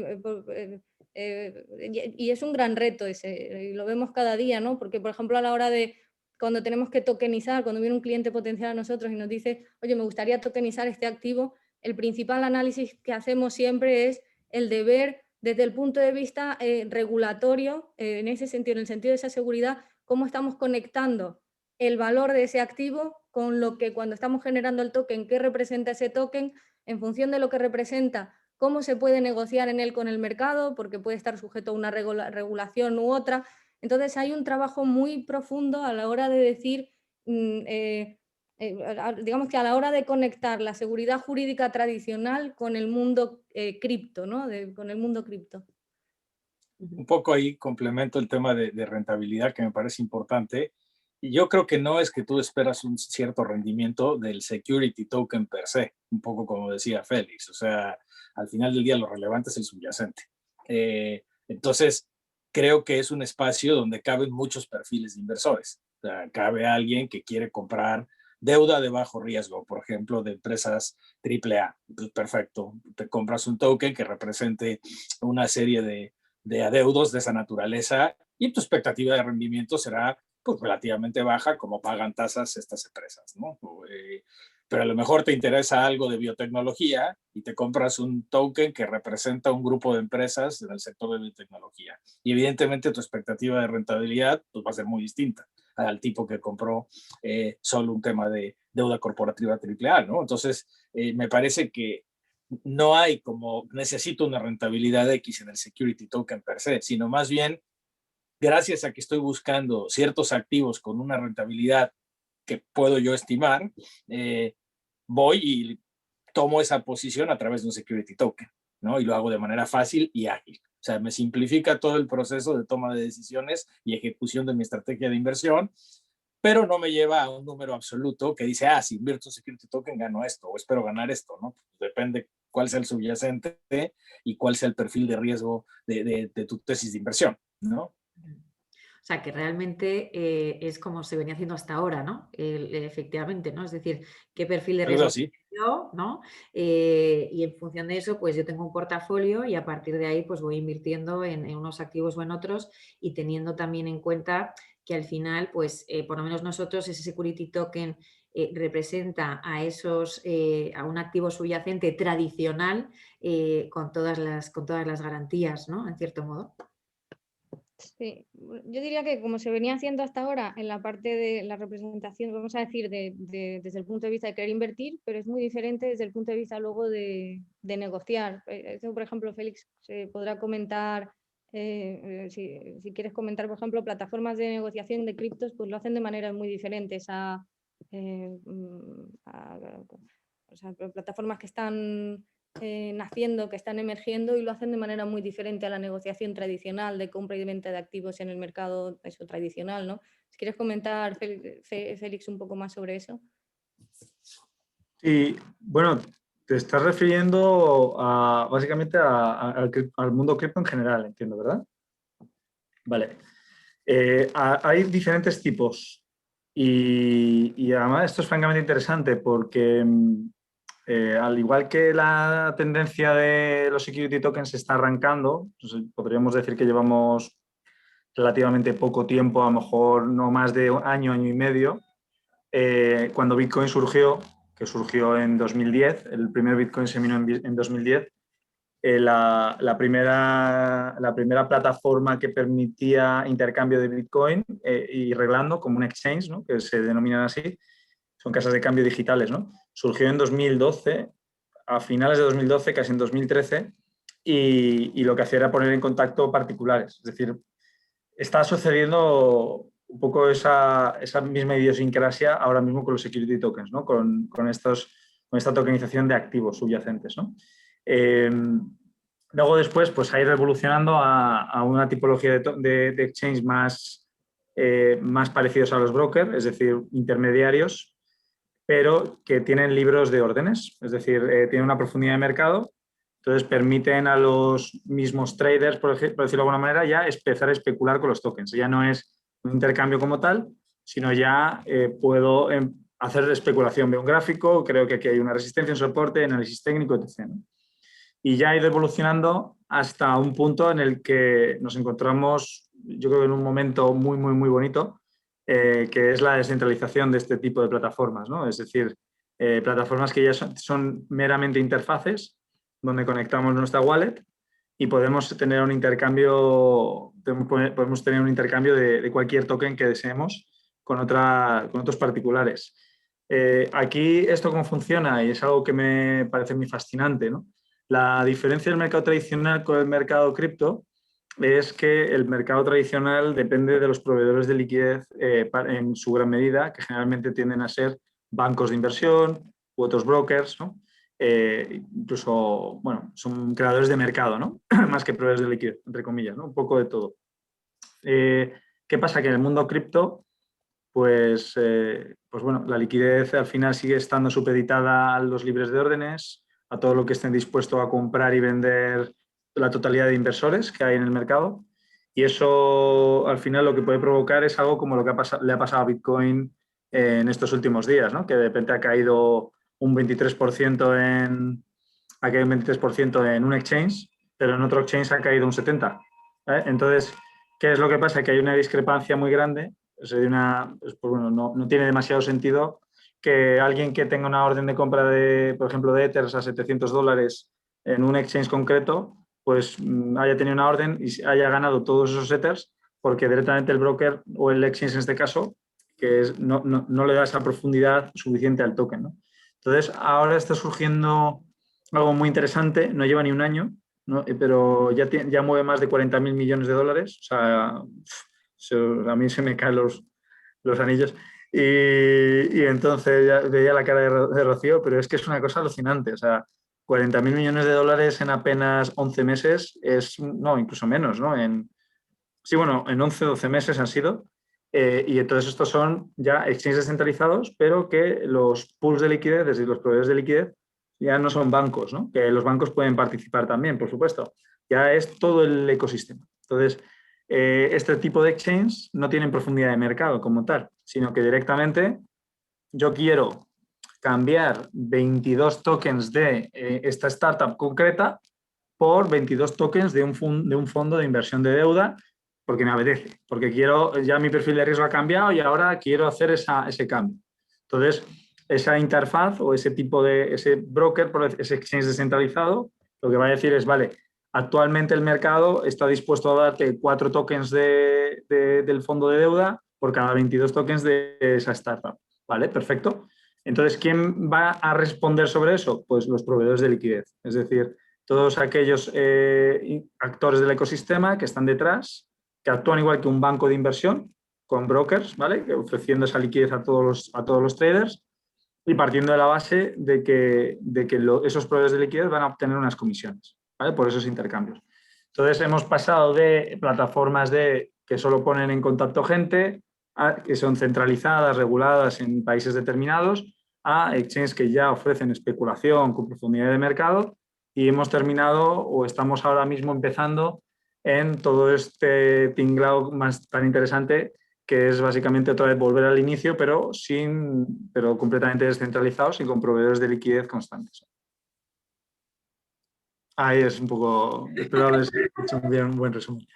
es un gran reto ese, y lo vemos cada día, ¿no? Porque, por ejemplo, a la hora de cuando tenemos que tokenizar, cuando viene un cliente potencial a nosotros y nos dice, oye, me gustaría tokenizar este activo, el principal análisis que hacemos siempre es el de ver desde el punto de vista regulatorio, en ese sentido, en el sentido de esa seguridad, cómo estamos conectando el valor de ese activo con lo que cuando estamos generando el token, qué representa ese token, en función de lo que representa, cómo se puede negociar en él con el mercado, porque puede estar sujeto a una regulación u otra. Entonces hay un trabajo muy profundo a la hora de decir, digamos que a la hora de conectar la seguridad jurídica tradicional con el mundo cripto, ¿no? Con el mundo cripto. Un poco ahí complemento el tema de rentabilidad que me parece importante. Y yo creo que no es que tú esperas un cierto rendimiento del security token per se, un poco como decía Félix. O sea, al final del día lo relevante es el subyacente. Entonces, creo que es un espacio donde caben muchos perfiles de inversores. O sea, cabe alguien que quiere comprar deuda de bajo riesgo, por ejemplo, de empresas AAA. Pues perfecto, te compras un token que represente una serie de adeudos de esa naturaleza y tu expectativa de rendimiento será pues, relativamente baja, como pagan tasas estas empresas, ¿no? Pero a lo mejor te interesa algo de biotecnología y te compras un token que representa un grupo de empresas en el sector de biotecnología. Y evidentemente tu expectativa de rentabilidad pues, va a ser muy distinta al tipo que compró solo un tema de deuda corporativa AAA, ¿no? Entonces, me parece que no hay como necesito una rentabilidad X en el security token per se, sino más bien gracias a que estoy buscando ciertos activos con una rentabilidad que puedo yo estimar, voy y tomo esa posición a través de un security token, ¿no? Y lo hago de manera fácil y ágil. O sea, me simplifica todo el proceso de toma de decisiones y ejecución de mi estrategia de inversión, pero no me lleva a un número absoluto que dice, si invierto en security token gano esto o espero ganar esto, ¿no? Depende cuál sea el subyacente y cuál sea el perfil de riesgo de tu tesis de inversión, ¿no? O sea, que realmente es como se venía haciendo hasta ahora, ¿no? Efectivamente, ¿no? Es decir, qué perfil de riesgo yo, ¿no? Y en función de eso, pues yo tengo un portafolio y a partir de ahí, pues voy invirtiendo en unos activos o en otros y teniendo también en cuenta que al final, pues por lo menos nosotros, ese security token representa a a un activo subyacente tradicional con todas las garantías, ¿no? En cierto modo. Sí, yo diría que como se venía haciendo hasta ahora en la parte de la representación, vamos a decir, desde el punto de vista de querer invertir, pero es muy diferente desde el punto de vista luego de negociar. Eso, por ejemplo, Félix se podrá comentar, si quieres comentar, por ejemplo, plataformas de negociación de criptos, pues lo hacen de maneras muy diferentes o sea, plataformas que están naciendo, que están emergiendo y lo hacen de manera muy diferente a la negociación tradicional de compra y de venta de activos en el mercado eso, tradicional, ¿no? Si quieres comentar, Félix, un poco más sobre eso. Sí, bueno, te estás refiriendo básicamente al mundo cripto en general, entiendo, ¿verdad? Vale. Hay diferentes tipos y además esto es francamente interesante porque al igual que la tendencia de los security tokens se está arrancando, pues podríamos decir que llevamos relativamente poco tiempo, a lo mejor no más de año y medio, cuando Bitcoin surgió, que surgió en 2010, el primer Bitcoin se minó en 2010, la primera plataforma que permitía intercambio de Bitcoin y reglando como un exchange, ¿no? Que se denominan así, son casas de cambio digitales, ¿no? Surgió en 2012, a finales de 2012, casi en 2013, y lo que hacía era poner en contacto particulares. Es decir, está sucediendo un poco esa misma idiosincrasia ahora mismo con los security tokens, ¿no? Con esta tokenización de activos subyacentes, ¿no? Luego después pues, ha ido evolucionando a una tipología de exchange más parecidos a los brokers, es decir, intermediarios, pero que tienen libros de órdenes, es decir, tienen una profundidad de mercado, entonces permiten a los mismos traders, por decirlo de alguna manera, ya empezar a especular con los tokens. Ya no es un intercambio como tal, sino ya puedo hacer especulación. Veo un gráfico, creo que aquí hay una resistencia, un soporte, análisis técnico, etc., ¿no? Y ya ha ido evolucionando hasta un punto en el que nos encontramos, yo creo que en un momento muy, muy, muy bonito, que es la descentralización de este tipo de plataformas, ¿no? Es decir, plataformas que ya son meramente interfaces, donde conectamos nuestra wallet y podemos tener un intercambio, de cualquier token que deseemos con otros particulares. Aquí esto cómo funciona, y es algo que me parece muy fascinante, ¿no? La diferencia del mercado tradicional con el mercado cripto es que el mercado tradicional depende de los proveedores de liquidez en su gran medida, que generalmente tienden a ser bancos de inversión u otros brokers, ¿no? Incluso, bueno, son creadores de mercado, ¿no? Más que proveedores de liquidez, entre comillas, ¿no? Un poco de todo. ¿Qué pasa? Que en el mundo cripto, pues bueno, la liquidez al final sigue estando supeditada a los libres de órdenes, a todo lo que estén dispuestos a comprar y vender la totalidad de inversores que hay en el mercado. Y eso al final lo que puede provocar es algo como lo que le ha pasado a Bitcoin en estos últimos días, ¿no? Que de repente ha caído un 23% en un exchange, pero en otro exchange ha caído un 70%. Entonces, ¿qué es lo que pasa? Que hay una discrepancia muy grande. Pues bueno, no tiene demasiado sentido que alguien que tenga una orden de compra por ejemplo, de Ethers a $700 en un exchange concreto, pues haya tenido una orden y haya ganado todos esos Ethers porque directamente el broker o el exchange en este caso no le da esa profundidad suficiente al token, ¿no? Entonces, ahora está surgiendo algo muy interesante, no lleva ni un año, ¿no? Pero ya mueve más de 40.000 millones de dólares, o sea, a mí se me caen los anillos. Y entonces ya veía la cara de Rocío, pero es que es una cosa alucinante. O sea, 40.000 millones de dólares en apenas 11 meses no, incluso menos, ¿no? Sí, bueno, en 11, 12 meses han sido. Y entonces estos son ya exchanges descentralizados, pero que los pools de liquidez, es decir, los proveedores de liquidez, ya no son bancos, ¿no? Que los bancos pueden participar también, por supuesto. Ya es todo el ecosistema. Entonces, este tipo de exchange no tienen profundidad de mercado como tal, sino que directamente yo quiero cambiar 22 tokens de esta startup concreta por 22 tokens de un fondo de inversión de deuda porque me apetece, porque ya mi perfil de riesgo ha cambiado y ahora quiero hacer ese cambio. Entonces, esa interfaz o ese broker, ese exchange descentralizado, lo que va a decir es, vale, actualmente el mercado está dispuesto a darte 4 tokens del fondo de deuda por cada 22 tokens de esa startup. ¿Vale? Perfecto. Entonces, ¿quién va a responder sobre eso? Pues los proveedores de liquidez. Es decir, todos aquellos actores del ecosistema que están detrás, que actúan igual que un banco de inversión, con brokers, ¿vale? Ofreciendo esa liquidez a todos los traders y partiendo de la base de que esos proveedores de liquidez van a obtener unas comisiones, ¿vale? Por esos intercambios. Entonces, hemos pasado de plataformas que solo ponen en contacto gente, que son centralizadas, reguladas en países determinados, a exchanges que ya ofrecen especulación con profundidad de mercado, y hemos terminado o estamos ahora mismo empezando en todo este tinglado más tan interesante que es básicamente otra vez volver al inicio, pero completamente descentralizado, sin con proveedores de liquidez constantes. Ahí es un poco, espero haber hecho un buen resumen.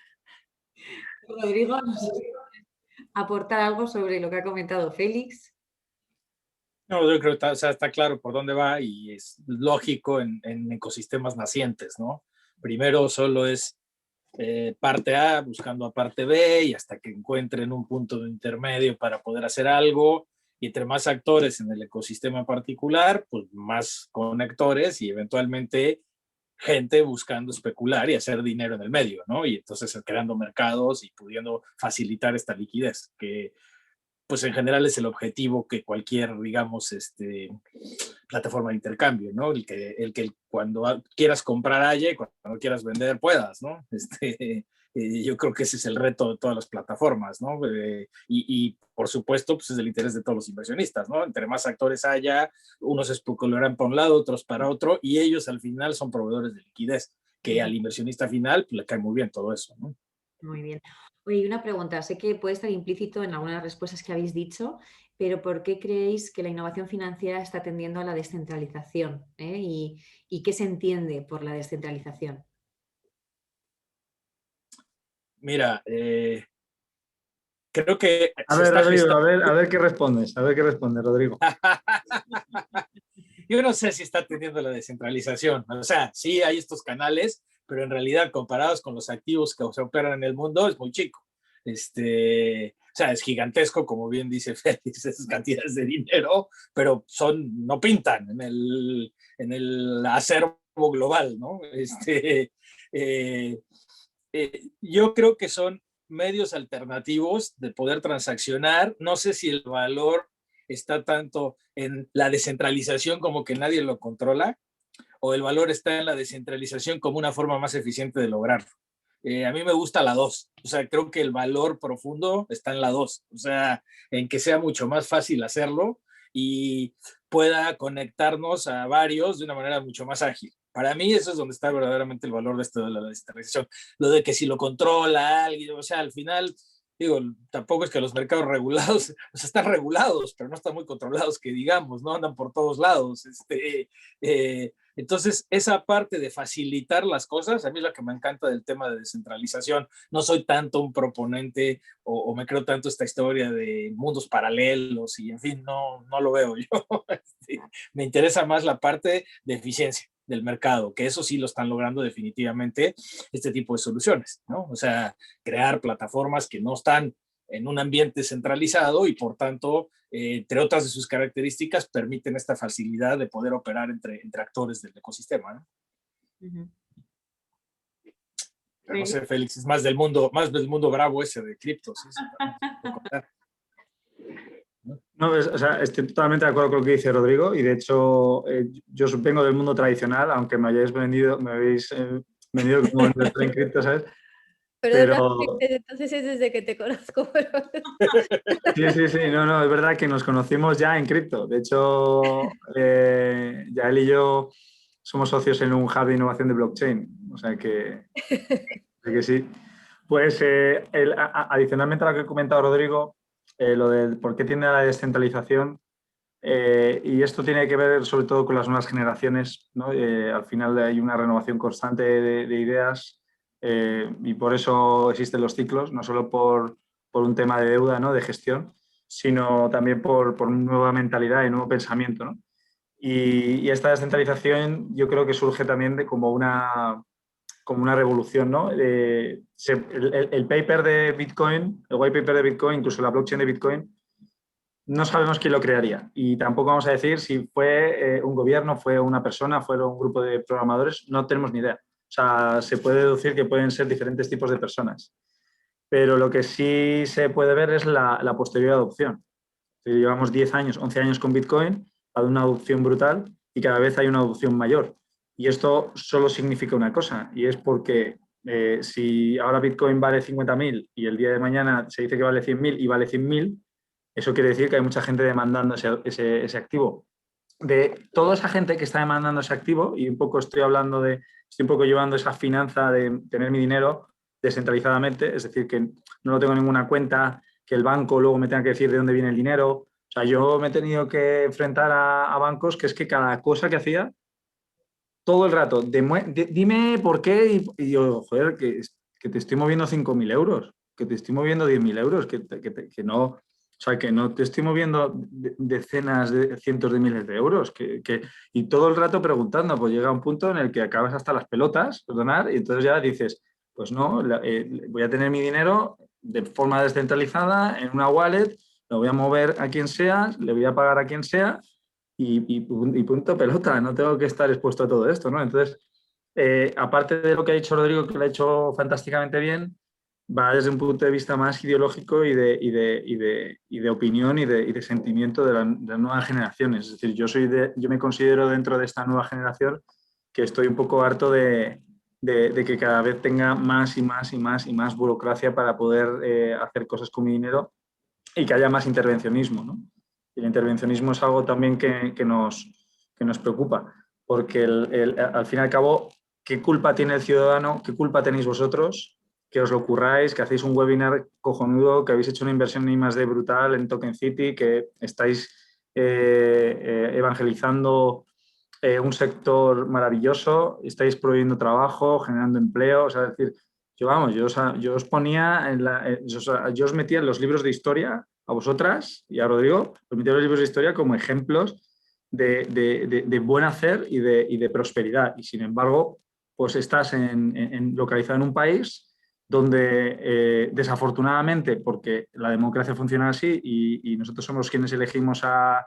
Rodrigo, ¿nos quieres aportar algo sobre lo que ha comentado Félix? No, yo creo que está claro por dónde va y es lógico en ecosistemas nacientes, ¿no? Primero solo es parte A buscando a parte B y hasta que encuentren un punto de intermedio para poder hacer algo. Y entre más actores en el ecosistema particular, pues más conectores y eventualmente gente buscando especular y hacer dinero en el medio, ¿no? Y entonces creando mercados y pudiendo facilitar esta liquidez, que pues en general es el objetivo que cualquier, digamos, plataforma de intercambio, ¿no? El que cuando quieras comprar haya y cuando quieras vender puedas, ¿no? Yo creo que ese es el reto de todas las plataformas, ¿no? Y por supuesto, pues es el interés de todos los inversionistas, ¿no? Entre más actores haya, unos especularán para un lado, otros para otro, y ellos al final son proveedores de liquidez, que al inversionista final pues, le cae muy bien todo eso, ¿no? Muy bien. Oye, una pregunta. Sé que puede estar implícito en algunas respuestas que habéis dicho, pero ¿por qué creéis que la innovación financiera está tendiendo a la descentralización? ¿Y qué se entiende por la descentralización? Mira, creo que A ver, Rodrigo, a ver qué respondes. A ver qué responde, Rodrigo. Yo no sé si está teniendo la descentralización. O sea, sí hay estos canales, pero en realidad comparados con los activos que se operan en el mundo es muy chico. O sea, es gigantesco, como bien dice Félix, esas cantidades de dinero, pero no pintan en el acervo global, ¿no? Yo creo que son medios alternativos de poder transaccionar. No sé si el valor está tanto en la descentralización como que nadie lo controla, o el valor está en la descentralización como una forma más eficiente de lograrlo. A mí me gusta la 2, o sea, creo que el valor profundo está en la 2, o sea, en que sea mucho más fácil hacerlo y pueda conectarnos a varios de una manera mucho más ágil. Para mí eso es donde está verdaderamente el valor de esto de la descentralización. Lo de que si lo controla alguien, o sea, al final, digo, tampoco es que los mercados regulados, o sea, están regulados, pero no están muy controlados, que digamos, no andan por todos lados. Entonces, esa parte de facilitar las cosas, a mí es lo que me encanta del tema de descentralización. No soy tanto un proponente o me creo tanto esta historia de mundos paralelos y, en fin, no lo veo yo. Me interesa más la parte de eficiencia del mercado, que eso sí lo están logrando definitivamente este tipo de soluciones, ¿no? O sea, crear plataformas que no están en un ambiente centralizado y por tanto, entre otras de sus características, permiten esta facilidad de poder operar entre actores del ecosistema, ¿no? Uh-huh. Pero no sé, Félix, es más del mundo bravo ese de criptos. No, o sea, estoy totalmente de acuerdo con lo que dice Rodrigo y de hecho yo vengo del mundo tradicional, aunque me habéis vendido como inversor en cripto, ¿sabes? Pero entonces es desde que te conozco. Pero... Sí, no, es verdad que nos conocimos ya en cripto. De hecho, ya él y yo somos socios en un hub de innovación de blockchain, o sea que sí. Pues adicionalmente a lo que ha comentado Rodrigo, lo de por qué tiende a la descentralización, y esto tiene que ver sobre todo con las nuevas generaciones, ¿no? Al final hay una renovación constante de ideas y por eso existen los ciclos, no solo por un tema de deuda, ¿no? De gestión, sino también por nueva mentalidad y nuevo pensamiento, ¿no? Y esta descentralización yo creo que surge también como una revolución, ¿no? El paper de Bitcoin, el white paper de Bitcoin, incluso la blockchain de Bitcoin, no sabemos quién lo crearía y tampoco vamos a decir si fue un gobierno, fue una persona, fueron un grupo de programadores, no tenemos ni idea. O sea, se puede deducir que pueden ser diferentes tipos de personas. Pero lo que sí se puede ver es la posterior adopción. Llevamos 10 años, 11 años con Bitcoin, ha dado una adopción brutal y cada vez hay una adopción mayor. Y esto solo significa una cosa, y es porque si ahora Bitcoin vale 50.000 y el día de mañana se dice que vale 100.000 y vale 100.000, eso quiere decir que hay mucha gente demandando ese activo. De toda esa gente que está demandando ese activo, y un poco estoy un poco llevando esa finanza de tener mi dinero descentralizadamente, es decir, que no lo tengo en ninguna cuenta que el banco luego me tenga que decir de dónde viene el dinero. O sea, yo me he tenido que enfrentar a bancos que es que cada cosa que hacía, todo el rato, dime por qué, y yo, joder, que te estoy moviendo 5.000 euros, que te estoy moviendo 10.000 euros, que no, o sea, que no te estoy moviendo decenas de cientos de miles de euros, y todo el rato preguntando, pues llega un punto en el que acabas hasta las pelotas, perdonar, y entonces ya dices, pues no, voy a tener mi dinero de forma descentralizada en una wallet, lo voy a mover a quien sea, le voy a pagar a quien sea, y punto pelota, no tengo que estar expuesto a todo esto, ¿no? Entonces, aparte de lo que ha dicho Rodrigo, que lo ha hecho fantásticamente bien, va desde un punto de vista más ideológico y de opinión y de sentimiento de las nuevas generaciones. Es decir, yo me considero dentro de esta nueva generación que estoy un poco harto de que cada vez tenga más y más y más y más burocracia para poder hacer cosas con mi dinero y que haya más intervencionismo, ¿no? Y el intervencionismo es algo también que nos preocupa, porque al fin y al cabo, ¿qué culpa tiene el ciudadano? ¿Qué culpa tenéis vosotros? Que os lo curráis, que hacéis un webinar cojonudo, que habéis hecho una inversión en I+D brutal en Token City, que estáis evangelizando un sector maravilloso, estáis proveyendo trabajo, generando empleo, o sea, es decir, yo os ponía, yo os metía en los libros de historia, a vosotras y a Rodrigo, os metía en los libros de historia como ejemplos de buen hacer y de prosperidad. Y sin embargo, pues estás localizado en un país donde desafortunadamente, porque la democracia funciona así y nosotros somos quienes elegimos a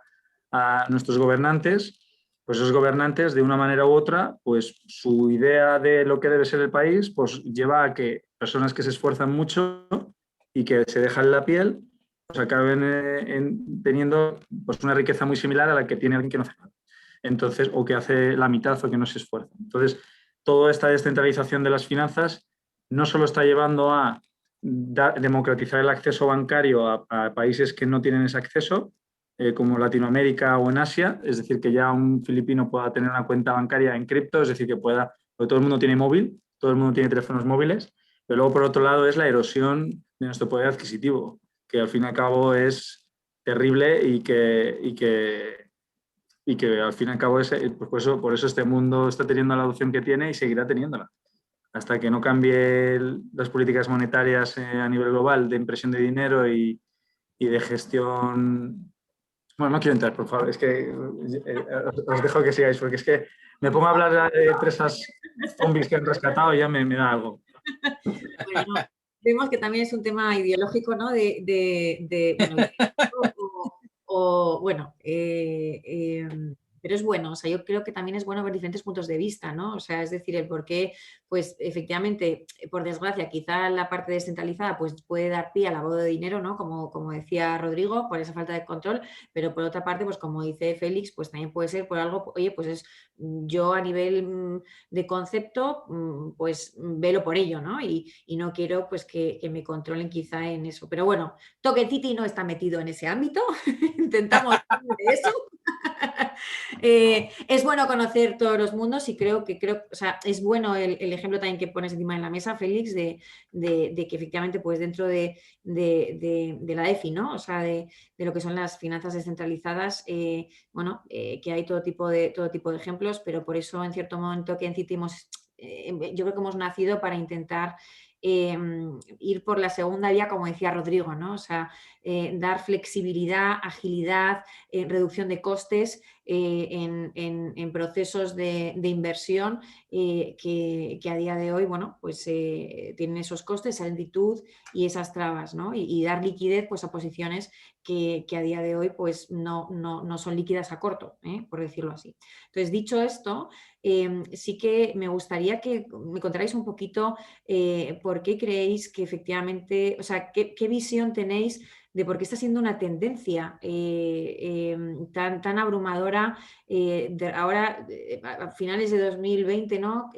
nuestros gobernantes, pues esos gobernantes, de una manera u otra, pues su idea de lo que debe ser el país, pues lleva a que personas que se esfuerzan mucho y que se dejan la piel, pues acaben teniendo pues una riqueza muy similar a la que tiene alguien que no hace nada. Entonces, o que hace la mitad o que no se esfuerza. Entonces, toda esta descentralización de las finanzas no solo está llevando a democratizar el acceso bancario a países que no tienen ese acceso, como Latinoamérica o en Asia, es decir, que ya un filipino pueda tener una cuenta bancaria en cripto, es decir, que pueda, porque todo el mundo tiene móvil, todo el mundo tiene teléfonos móviles, pero luego por otro lado es la erosión de nuestro poder adquisitivo, que al fin y al cabo es terrible y que al fin y al cabo pues por eso este mundo está teniendo la adopción que tiene y seguirá teniéndola. Hasta que no cambie las políticas monetarias a nivel global de impresión de dinero y de gestión. Bueno, no quiero entrar, por favor, es que os dejo que sigáis, porque es que me pongo a hablar de presas zombies que han rescatado y ya me da algo. Bueno, vemos que también es un tema ideológico, ¿no? Pero es bueno, o sea, yo creo que también es bueno ver diferentes puntos de vista, ¿no? O sea, es decir, el por qué, pues efectivamente, por desgracia, quizá la parte descentralizada pues puede dar pie al lavado de dinero, ¿no? Como decía Rodrigo, por esa falta de control, pero por otra parte, pues como dice Félix, pues también puede ser por algo, oye, pues yo a nivel de concepto, pues velo por ello, ¿no? Y no quiero pues que me controlen quizá en eso. Pero bueno, Token City no está metido en ese ámbito, intentamos de eso. Es bueno conocer todos los mundos y creo, o sea, es bueno el ejemplo también que pones encima de la mesa, Félix, de que efectivamente pues dentro de la EFI, ¿no? O sea, de lo que son las finanzas descentralizadas, que hay todo tipo de ejemplos, pero por eso en cierto modo en Token City yo creo que hemos nacido para intentar ir por la segunda vía, como decía Rodrigo, ¿no? O sea, dar flexibilidad, agilidad, reducción de costes en procesos de inversión que a día de hoy, bueno, pues tienen esos costes, esa lentitud y esas trabas, ¿no? Y dar liquidez pues, a posiciones que a día de hoy pues no son líquidas a corto, por decirlo así. Entonces, dicho esto, sí que me gustaría que me contarais un poquito por qué creéis que efectivamente, o sea, qué visión tenéis de por qué está siendo una tendencia tan abrumadora. Ahora, a finales de 2020, ¿no?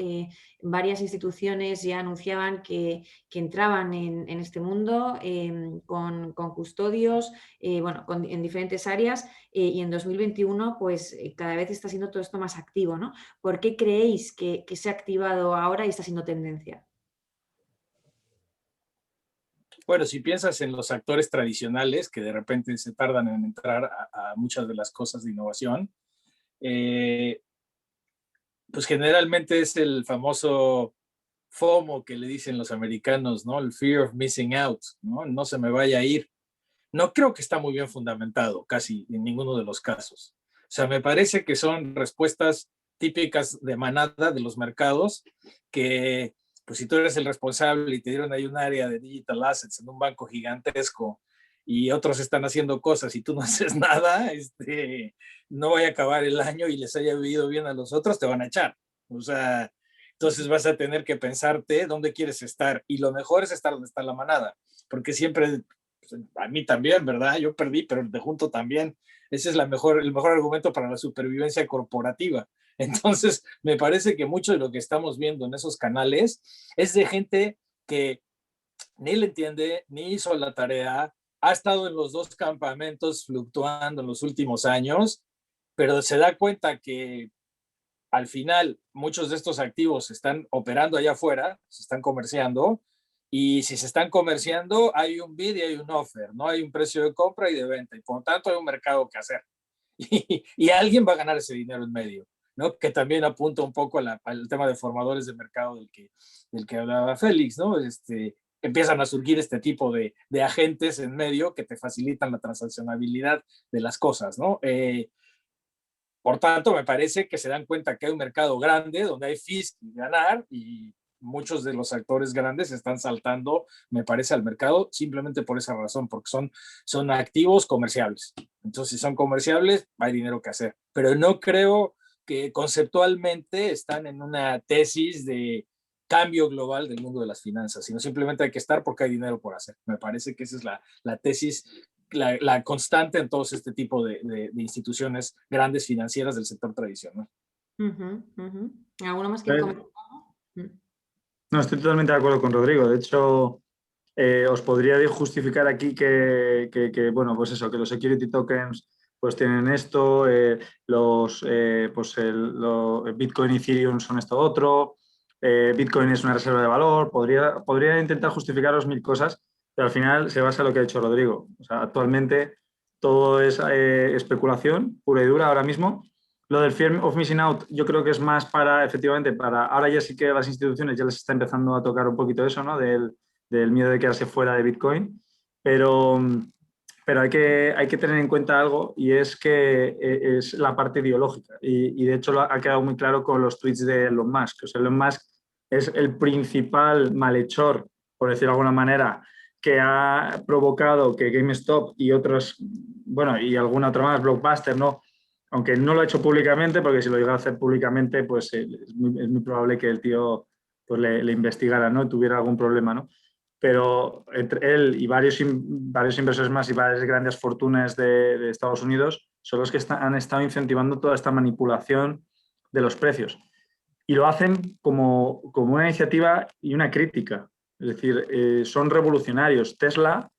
Varias instituciones ya anunciaban que entraban en este mundo con custodios, en diferentes áreas y en 2021 pues cada vez está siendo todo esto más activo, ¿no? ¿Por qué creéis que se ha activado ahora y está siendo tendencia? Bueno, si piensas en los actores tradicionales que de repente se tardan en entrar a muchas de las cosas de innovación, pues generalmente es el famoso FOMO que le dicen los americanos, ¿no? El fear of missing out, ¿no? No se me vaya a ir. No creo que está muy bien fundamentado, casi en ninguno de los casos. O sea, me parece que son respuestas típicas de manada de los mercados que, pues si tú eres el responsable y te dieron ahí un área de digital assets en un banco gigantesco y otros están haciendo cosas y tú no haces nada, no vaya a acabar el año y les haya vivido bien a los otros, te van a echar. O sea, entonces vas a tener que pensarte dónde quieres estar y lo mejor es estar donde está la manada, porque siempre, a mí también, ¿verdad? Yo perdí, pero te junto también. Ese es el mejor argumento para la supervivencia corporativa. Entonces, me parece que mucho de lo que estamos viendo en esos canales es de gente que ni le entiende, ni hizo la tarea, ha estado en los dos campamentos fluctuando en los últimos años, pero se da cuenta que al final muchos de estos activos se están operando allá afuera, se están comerciando, y si se están comerciando hay un bid y hay un offer, ¿no? Hay un precio de compra y de venta, y por lo tanto hay un mercado que hacer. Y alguien va a ganar ese dinero en medio, ¿no? Que también apunta un poco al tema de formadores de mercado del que hablaba Félix, ¿no? Empiezan a surgir este tipo de agentes en medio que te facilitan la transaccionabilidad de las cosas, ¿no? Por tanto, me parece que se dan cuenta que hay un mercado grande donde hay fees que ganar y muchos de los actores grandes están saltando, me parece, al mercado simplemente por esa razón, porque son activos comerciables. Entonces, si son comerciables, hay dinero que hacer. Pero no creo que conceptualmente están en una tesis de cambio global del mundo de las finanzas, sino simplemente hay que estar porque hay dinero por hacer. Me parece que esa es la tesis, la constante en todos este tipo de instituciones grandes financieras del sector tradicional. ¿Alguno más que comentar? No, estoy totalmente de acuerdo con Rodrigo. De hecho, os podría justificar aquí que, bueno, pues eso, que los security tokens pues tienen esto, Bitcoin y Ethereum son esto otro, Bitcoin es una reserva de valor. Podría intentar justificaros mil cosas, pero al final se basa en lo que ha dicho Rodrigo. O sea, actualmente todo es especulación pura y dura ahora mismo. Lo del fear of missing out yo creo que es más efectivamente, ahora ya sí que las instituciones ya les está empezando a tocar un poquito eso, ¿no? Del miedo de quedarse fuera de Bitcoin, pero hay que tener en cuenta algo, y es que es la parte ideológica, y de hecho ha quedado muy claro con los tweets de Elon Musk. O sea, Elon Musk es el principal malhechor, por decirlo de alguna manera, que ha provocado que GameStop y otros, bueno, y alguna otra más, Blockbuster, ¿no? Aunque no lo ha hecho públicamente, porque si lo llega a hacer públicamente, pues es muy probable que el tío pues le investigara, ¿no? Tuviera algún problema, ¿no? Pero entre él y varios inversores más y varias grandes fortunas de Estados Unidos son los que han estado incentivando toda esta manipulación de los precios. Y lo hacen como una iniciativa y una crítica. Es decir, son revolucionarios. Tesla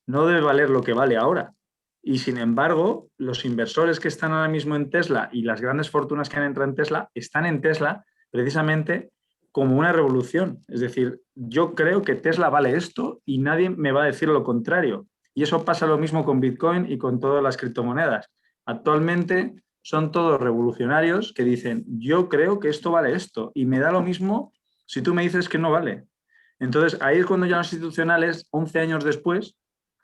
no debe valer lo que vale ahora. Y sin embargo, los inversores que están ahora mismo en Tesla y las grandes fortunas que han entrado en Tesla están en Tesla precisamente como una revolución. Es decir, yo creo que Tesla vale esto y nadie me va a decir lo contrario. Y eso pasa lo mismo con Bitcoin y con todas las criptomonedas. Actualmente son todos revolucionarios que dicen, yo creo que esto vale esto, y me da lo mismo si tú me dices que no vale. Entonces, ahí es cuando ya los institucionales, 11 años después,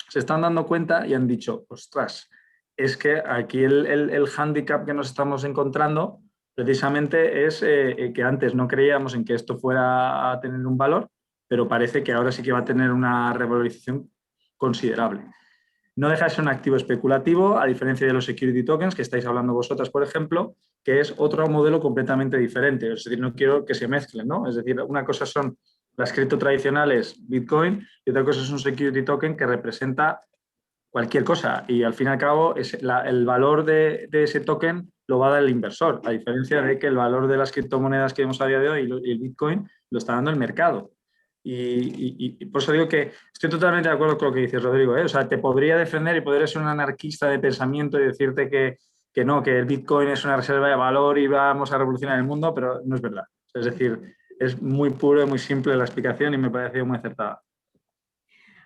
se están dando cuenta y han dicho, ostras, es que aquí el hándicap que nos estamos encontrando precisamente es que antes no creíamos en que esto fuera a tener un valor, pero parece que ahora sí que va a tener una revalorización considerable. No deja de ser un activo especulativo, a diferencia de los security tokens que estáis hablando vosotras, por ejemplo, que es otro modelo completamente diferente. Es decir, no quiero que se mezclen, ¿no? Es decir, una cosa son las cripto tradicionales, Bitcoin, y otra cosa es un security token que representa cualquier cosa, y al fin y al cabo el valor de ese token lo va a dar el inversor, a diferencia de que el valor de las criptomonedas que vemos a día de hoy y el Bitcoin lo está dando el mercado. Y por eso digo que estoy totalmente de acuerdo con lo que dices, Rodrigo, ¿eh? O sea, te podría defender y podría ser un anarquista de pensamiento y decirte que no, que el Bitcoin es una reserva de valor y vamos a revolucionar el mundo, pero no es verdad. Es decir, es muy puro y muy simple la explicación y me ha parecido muy acertada.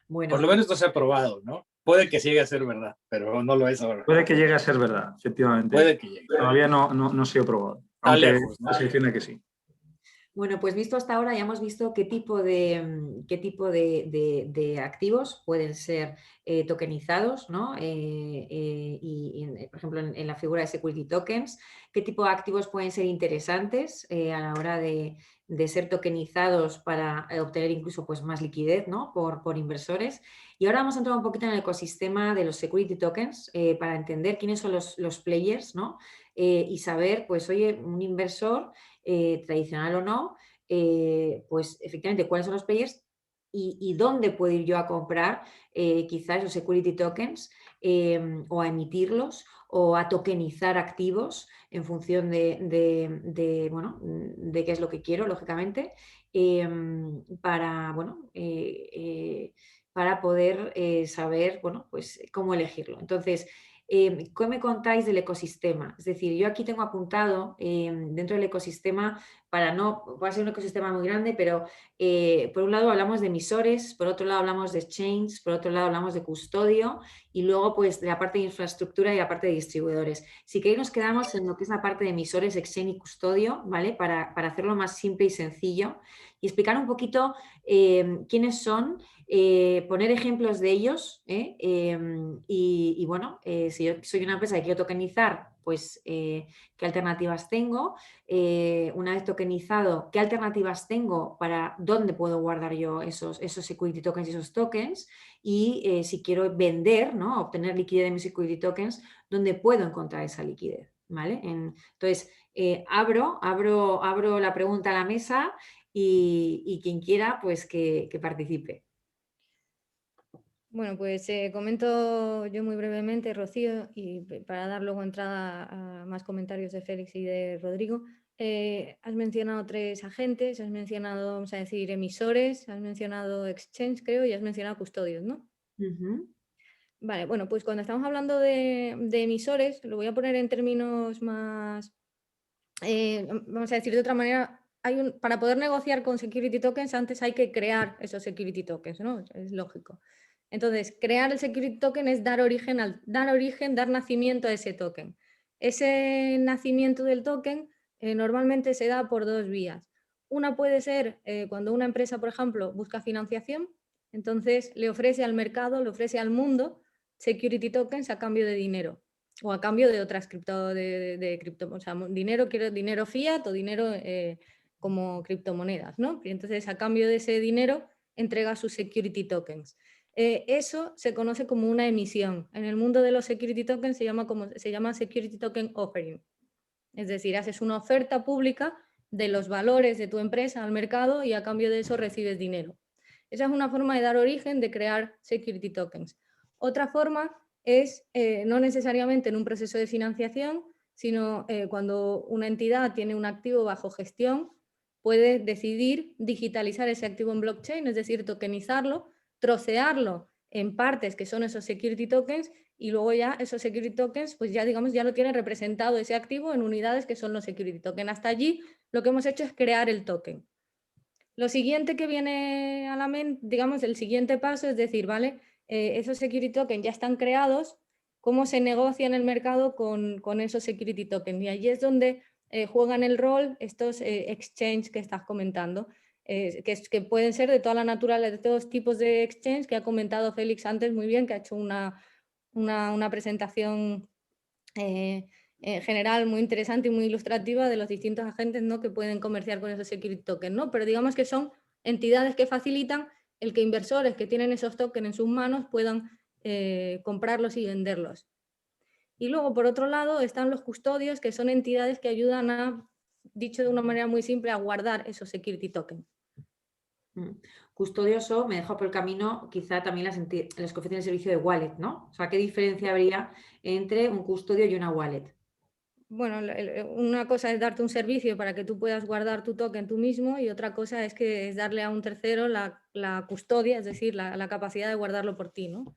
Bueno, Por lo menos no se ha probado, ¿no? Puede que llegue a ser verdad, pero no lo es ahora. Puede que llegue a ser verdad, efectivamente. Puede que llegue. Todavía no ha sido probado. Está Aunque lejos, ¿no? se defiende que sí. Bueno, pues visto hasta ahora ya hemos visto qué tipo de activos pueden ser tokenizados, ¿no? Por ejemplo, en la figura de security tokens, qué tipo de activos pueden ser interesantes a la hora de ser tokenizados para obtener incluso pues, más liquidez, ¿no? por inversores. Y ahora vamos a entrar un poquito en el ecosistema de los security tokens para entender quiénes son los players, ¿no? Y saber, pues, oye, un inversor tradicional o no, pues efectivamente cuáles son los players y dónde puedo ir yo a comprar quizás los security tokens o a emitirlos o a tokenizar activos en función bueno, de qué es lo que quiero, lógicamente, para, bueno, para poder saber, bueno, pues cómo elegirlo. Entonces, ¿qué me contáis del ecosistema? Es decir, yo aquí tengo apuntado dentro del ecosistema, va a ser un ecosistema muy grande, pero por un lado hablamos de emisores, por otro lado hablamos de exchange, por otro lado hablamos de custodio y luego pues de la parte de infraestructura y la parte de distribuidores. Si queréis nos quedamos en lo que es la parte de emisores, exchange y custodio, ¿vale? Para hacerlo más simple y sencillo y explicar un poquito quiénes son, poner ejemplos de ellos y bueno, si yo soy una empresa que quiero tokenizar, pues qué alternativas tengo, una vez tokenizado, qué alternativas tengo para dónde puedo guardar yo esos security tokens y esos tokens y si quiero vender, ¿no? Obtener liquidez de mis security tokens, ¿dónde puedo encontrar esa liquidez? ¿Vale? Entonces, abro la pregunta a la mesa y quien quiera, pues que participe. Bueno, pues comento yo muy brevemente, Rocío, y para dar luego entrada a más comentarios de Félix y de Rodrigo. Has mencionado 3 agentes, has mencionado, vamos a decir, emisores, has mencionado exchange, creo, y has mencionado custodios, ¿no? Vale, bueno, pues cuando estamos hablando de emisores, lo voy a poner en términos más, vamos a decir de otra manera, para poder negociar con security tokens, antes hay que crear esos security tokens, ¿no? Es lógico. Entonces, crear el security token es dar nacimiento a ese token. Ese nacimiento del token normalmente se da por 2 vías. Una puede ser cuando una empresa, por ejemplo, busca financiación, entonces le ofrece al mercado, le ofrece al mundo security tokens a cambio de dinero o a cambio de otras cripto, o sea, dinero fiat o dinero como criptomonedas, ¿no? Y entonces, a cambio de ese dinero, entrega sus security tokens. Eso se conoce como una emisión. En el mundo de los security tokens se llama security token offering. Es decir, haces una oferta pública de los valores de tu empresa al mercado y a cambio de eso recibes dinero. Esa es una forma de dar origen, de crear security tokens. Otra forma es no necesariamente en un proceso de financiación, sino cuando una entidad tiene un activo bajo gestión, puede decidir digitalizar ese activo en blockchain, es decir, tokenizarlo, trocearlo en partes que son esos security tokens y luego ya esos security tokens pues ya digamos ya lo tiene representado ese activo en unidades que son los security tokens. Hasta allí lo que hemos hecho es crear el token. Lo siguiente que viene a la mente, digamos el siguiente paso es decir, vale, esos security tokens ya están creados, ¿cómo se negocia en el mercado con esos security tokens? Y allí es donde juegan el rol estos exchange que estás comentando. Que pueden ser de toda la naturaleza, de todos tipos de exchange que ha comentado Félix antes muy bien, que ha hecho una presentación general muy interesante y muy ilustrativa de los distintos agentes, ¿no? que pueden comerciar con esos security tokens, ¿no? Pero digamos que son entidades que facilitan el que inversores que tienen esos tokens en sus manos puedan comprarlos y venderlos. Y luego, por otro lado, están los custodios, que son entidades que ayudan a, dicho de una manera muy simple, a guardar esos security tokens. Custodioso, me dejo por el camino quizá también las que ofrecen el servicio de wallet, ¿no? O sea, ¿qué diferencia habría entre un custodio y una wallet? Bueno, una cosa es darte un servicio para que tú puedas guardar tu token tú mismo y otra cosa es darle a un tercero la custodia, es decir, la capacidad de guardarlo por ti, ¿no?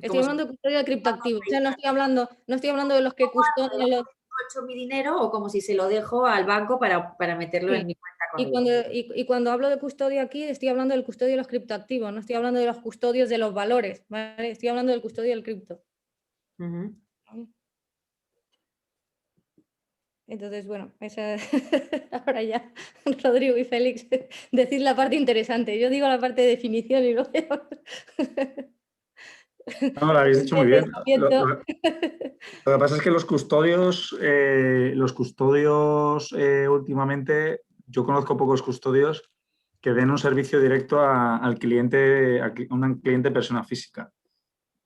Estoy hablando de custodia de criptoactivos, o sea, no estoy hablando de los que custodian hecho mi dinero o como si se lo dejo al banco para meterlo en mi cuenta corriente. Y cuando hablo de custodio aquí, estoy hablando del custodio de los criptoactivos, no estoy hablando de los custodios de los valores, ¿vale? Estoy hablando del custodio del cripto. Ujú. Entonces, bueno, esa ahora ya, Rodrigo y Félix, decid la parte interesante. Yo digo la parte de definición y luego... No, lo habéis dicho muy bien. Lo que pasa es que los custodios últimamente, yo conozco pocos custodios que den un servicio directo al cliente, a un cliente persona física.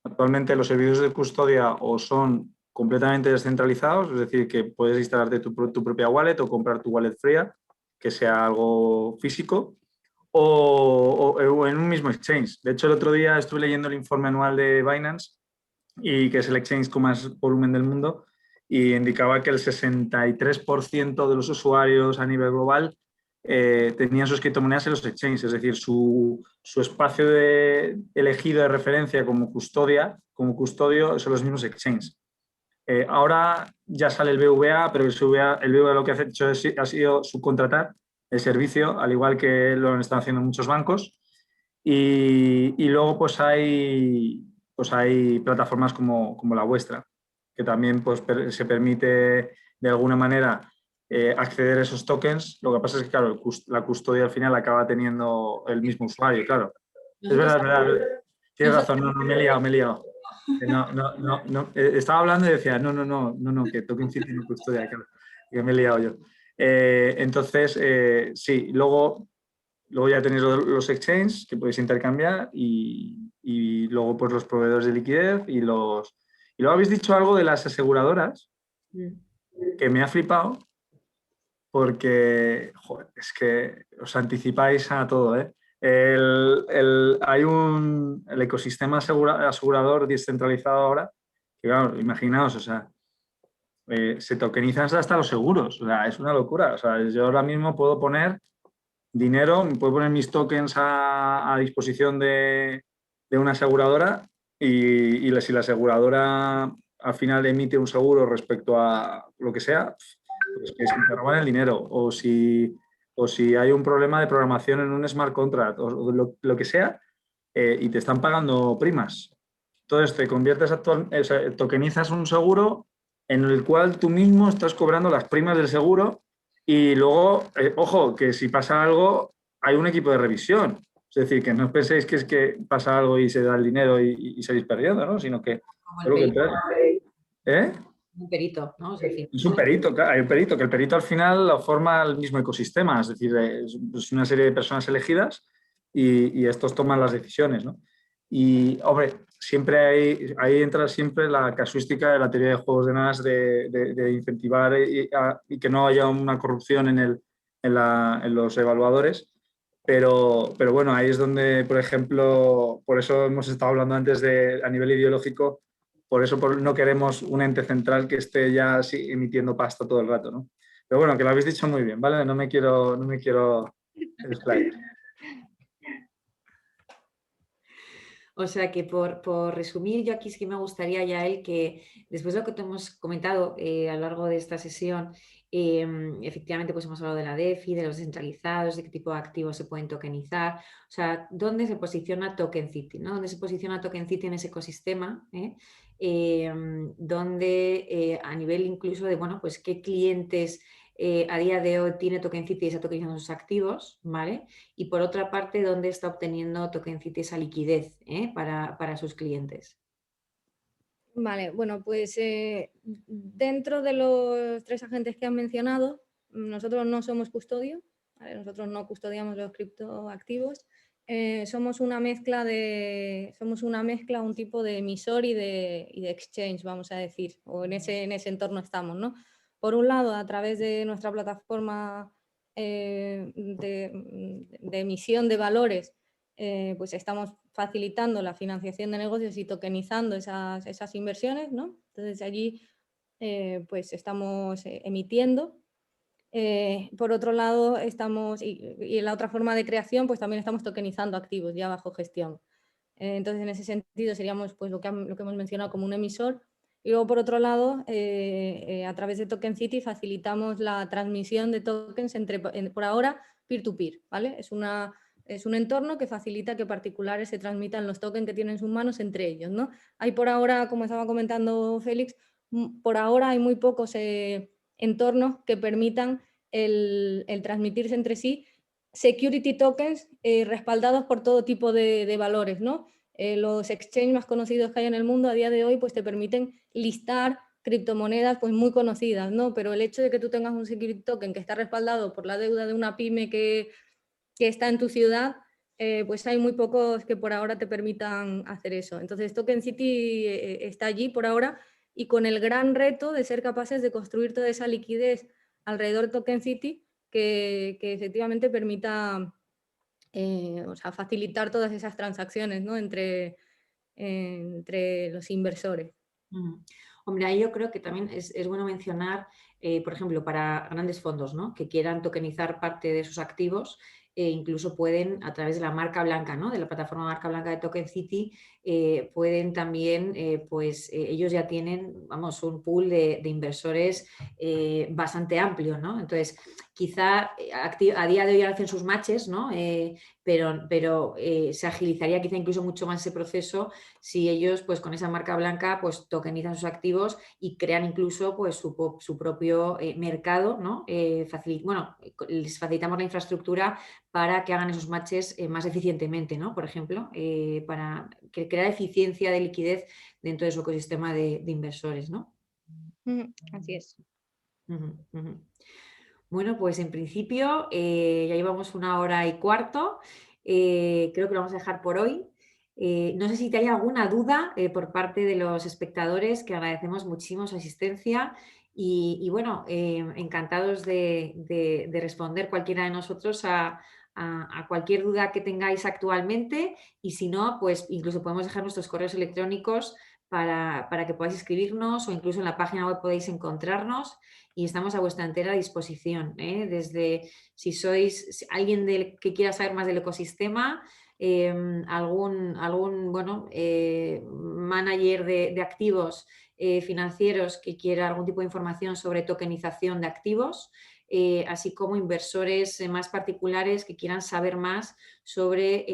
Actualmente los servicios de custodia o son completamente descentralizados, es decir, que puedes instalarte tu propia wallet o comprar tu wallet fría, que sea algo físico, o en un mismo exchange. De hecho, el otro día estuve leyendo el informe anual de Binance, y que es el exchange con más volumen del mundo, y indicaba que el 63% de los usuarios a nivel global tenían sus criptomonedas en los exchanges, es decir, su espacio elegido de referencia como custodio son los mismos exchanges. Ahora ya sale el BVA, pero el BVA lo que ha hecho ha sido subcontratar el servicio, al igual que lo están haciendo muchos bancos. Y luego pues hay plataformas como la vuestra, que también pues, se permite de alguna manera acceder a esos tokens. Lo que pasa es que, claro, la custodia al final acaba teniendo el mismo usuario, claro. Es verdad, es verdad. Tienes razón, no, me he liado. No. Estaba hablando y decía, no, que Token City no custodia, claro, que me he liado yo. Entonces, sí, luego ya tenéis los exchanges que podéis intercambiar y luego pues los proveedores de liquidez y luego habéis dicho algo de las aseguradoras que me ha flipado porque joder, es que os anticipáis a todo, ¿eh? Hay el ecosistema asegurador descentralizado ahora, que claro, imaginaos, o sea, se tokenizan hasta los seguros, o sea, es una locura. O sea, yo ahora mismo puedo poner dinero, puedo poner mis tokens a disposición de una aseguradora y si la aseguradora al final emite un seguro respecto a lo que sea, pues que se te roban el dinero. O si hay un problema de programación en un smart contract o lo que sea, y te están pagando primas. Entonces te conviertes tokenizas un seguro en el cual tú mismo estás cobrando las primas del seguro y luego, ojo, que si pasa algo, hay un equipo de revisión. Es decir, que no penséis que es que pasa algo y se da el dinero y seguís perdiendo, ¿no? Sino que Como el perito. ¿Eh? Un perito, ¿no? Es decir, Es un perito, claro, hay un perito, que el perito al final lo forma el mismo ecosistema, es decir, es una serie de personas elegidas y estos toman las decisiones, ¿no? Y, hombre, siempre ahí entra siempre la casuística de la teoría de juegos de NAS de incentivar y que no haya una corrupción en los evaluadores, pero bueno, ahí es donde, por ejemplo, por eso hemos estado hablando antes a nivel ideológico. Por eso no queremos un ente central que esté ya así emitiendo pasta todo el rato, ¿no? Pero bueno, que lo habéis dicho muy bien, ¿vale? No me quiero explayar. O sea que por resumir, yo aquí sí que me gustaría ya que después de lo que te hemos comentado a lo largo de esta sesión, efectivamente pues hemos hablado de la DeFi, de los descentralizados, de qué tipo de activos se pueden tokenizar, o sea, dónde se posiciona Token City, ¿no? ¿Dónde se posiciona Token City en ese ecosistema? Donde a nivel incluso de, bueno, pues qué clientes a día de hoy tiene Token City y está tokenizando sus activos, ¿vale? Y por otra parte, ¿dónde está obteniendo Token City esa liquidez para sus clientes? Vale, bueno, pues dentro de los tres agentes que han mencionado, nosotros no somos custodio, ¿vale? Nosotros no custodiamos los criptoactivos, somos una mezcla, un tipo de emisor y de exchange, vamos a decir, o en ese entorno estamos, ¿no? Por un lado, a través de nuestra plataforma de emisión de valores, pues estamos facilitando la financiación de negocios y tokenizando esas inversiones, ¿no? Entonces allí pues estamos emitiendo. Por otro lado, y en la otra forma de creación, pues también estamos tokenizando activos ya bajo gestión. Entonces, en ese sentido, seríamos pues lo que hemos mencionado como un emisor. Y luego, por otro lado, a través de Token City facilitamos la transmisión de tokens por ahora, peer-to-peer, ¿vale? Es un entorno que facilita que particulares se transmitan los tokens que tienen en sus manos entre ellos, ¿no? Hay por ahora, como estaba comentando Félix, por ahora hay muy pocos entornos que permitan el transmitirse entre sí security tokens respaldados por todo tipo de valores, ¿no? Los exchanges más conocidos que hay en el mundo a día de hoy pues te permiten listar criptomonedas pues muy conocidas, ¿no? Pero el hecho de que tú tengas un security token que está respaldado por la deuda de una pyme que está en tu ciudad, pues hay muy pocos que por ahora te permitan hacer eso. Entonces Token City está allí por ahora y con el gran reto de ser capaces de construir toda esa liquidez alrededor de Token City que efectivamente permita facilitar todas esas transacciones, ¿no? entre los inversores. Hombre, ahí yo creo que también es bueno mencionar, por ejemplo, para grandes fondos, ¿no? Que quieran tokenizar parte de sus activos, incluso pueden, a través de la marca blanca, ¿no? De la plataforma marca blanca de Token City, pueden también, ellos ya tienen, vamos, un pool de inversores bastante amplio, ¿no? Entonces, quizá a día de hoy hacen sus matches, ¿no? Pero se agilizaría quizá incluso mucho más ese proceso si ellos, pues con esa marca blanca, pues tokenizan sus activos y crean incluso pues su propio mercado, ¿no? Les facilitamos la infraestructura para que hagan esos matches más eficientemente, ¿no? Por ejemplo, para crear eficiencia de liquidez dentro de su ecosistema de inversores, ¿no? Así es. Bueno, pues en principio ya llevamos 1 hora y cuarto. Creo que lo vamos a dejar por hoy. No sé si te hay alguna duda por parte de los espectadores, que agradecemos muchísimo su asistencia y bueno, encantados de responder cualquiera de nosotros a cualquier duda que tengáis actualmente y si no, pues incluso podemos dejar nuestros correos electrónicos para que podáis escribirnos o incluso en la página web podéis encontrarnos y estamos a vuestra entera disposición, ¿eh? Desde si sois alguien que quiera saber más del ecosistema, algún manager de activos financieros que quiera algún tipo de información sobre tokenización de activos, así como inversores más particulares que quieran saber más sobre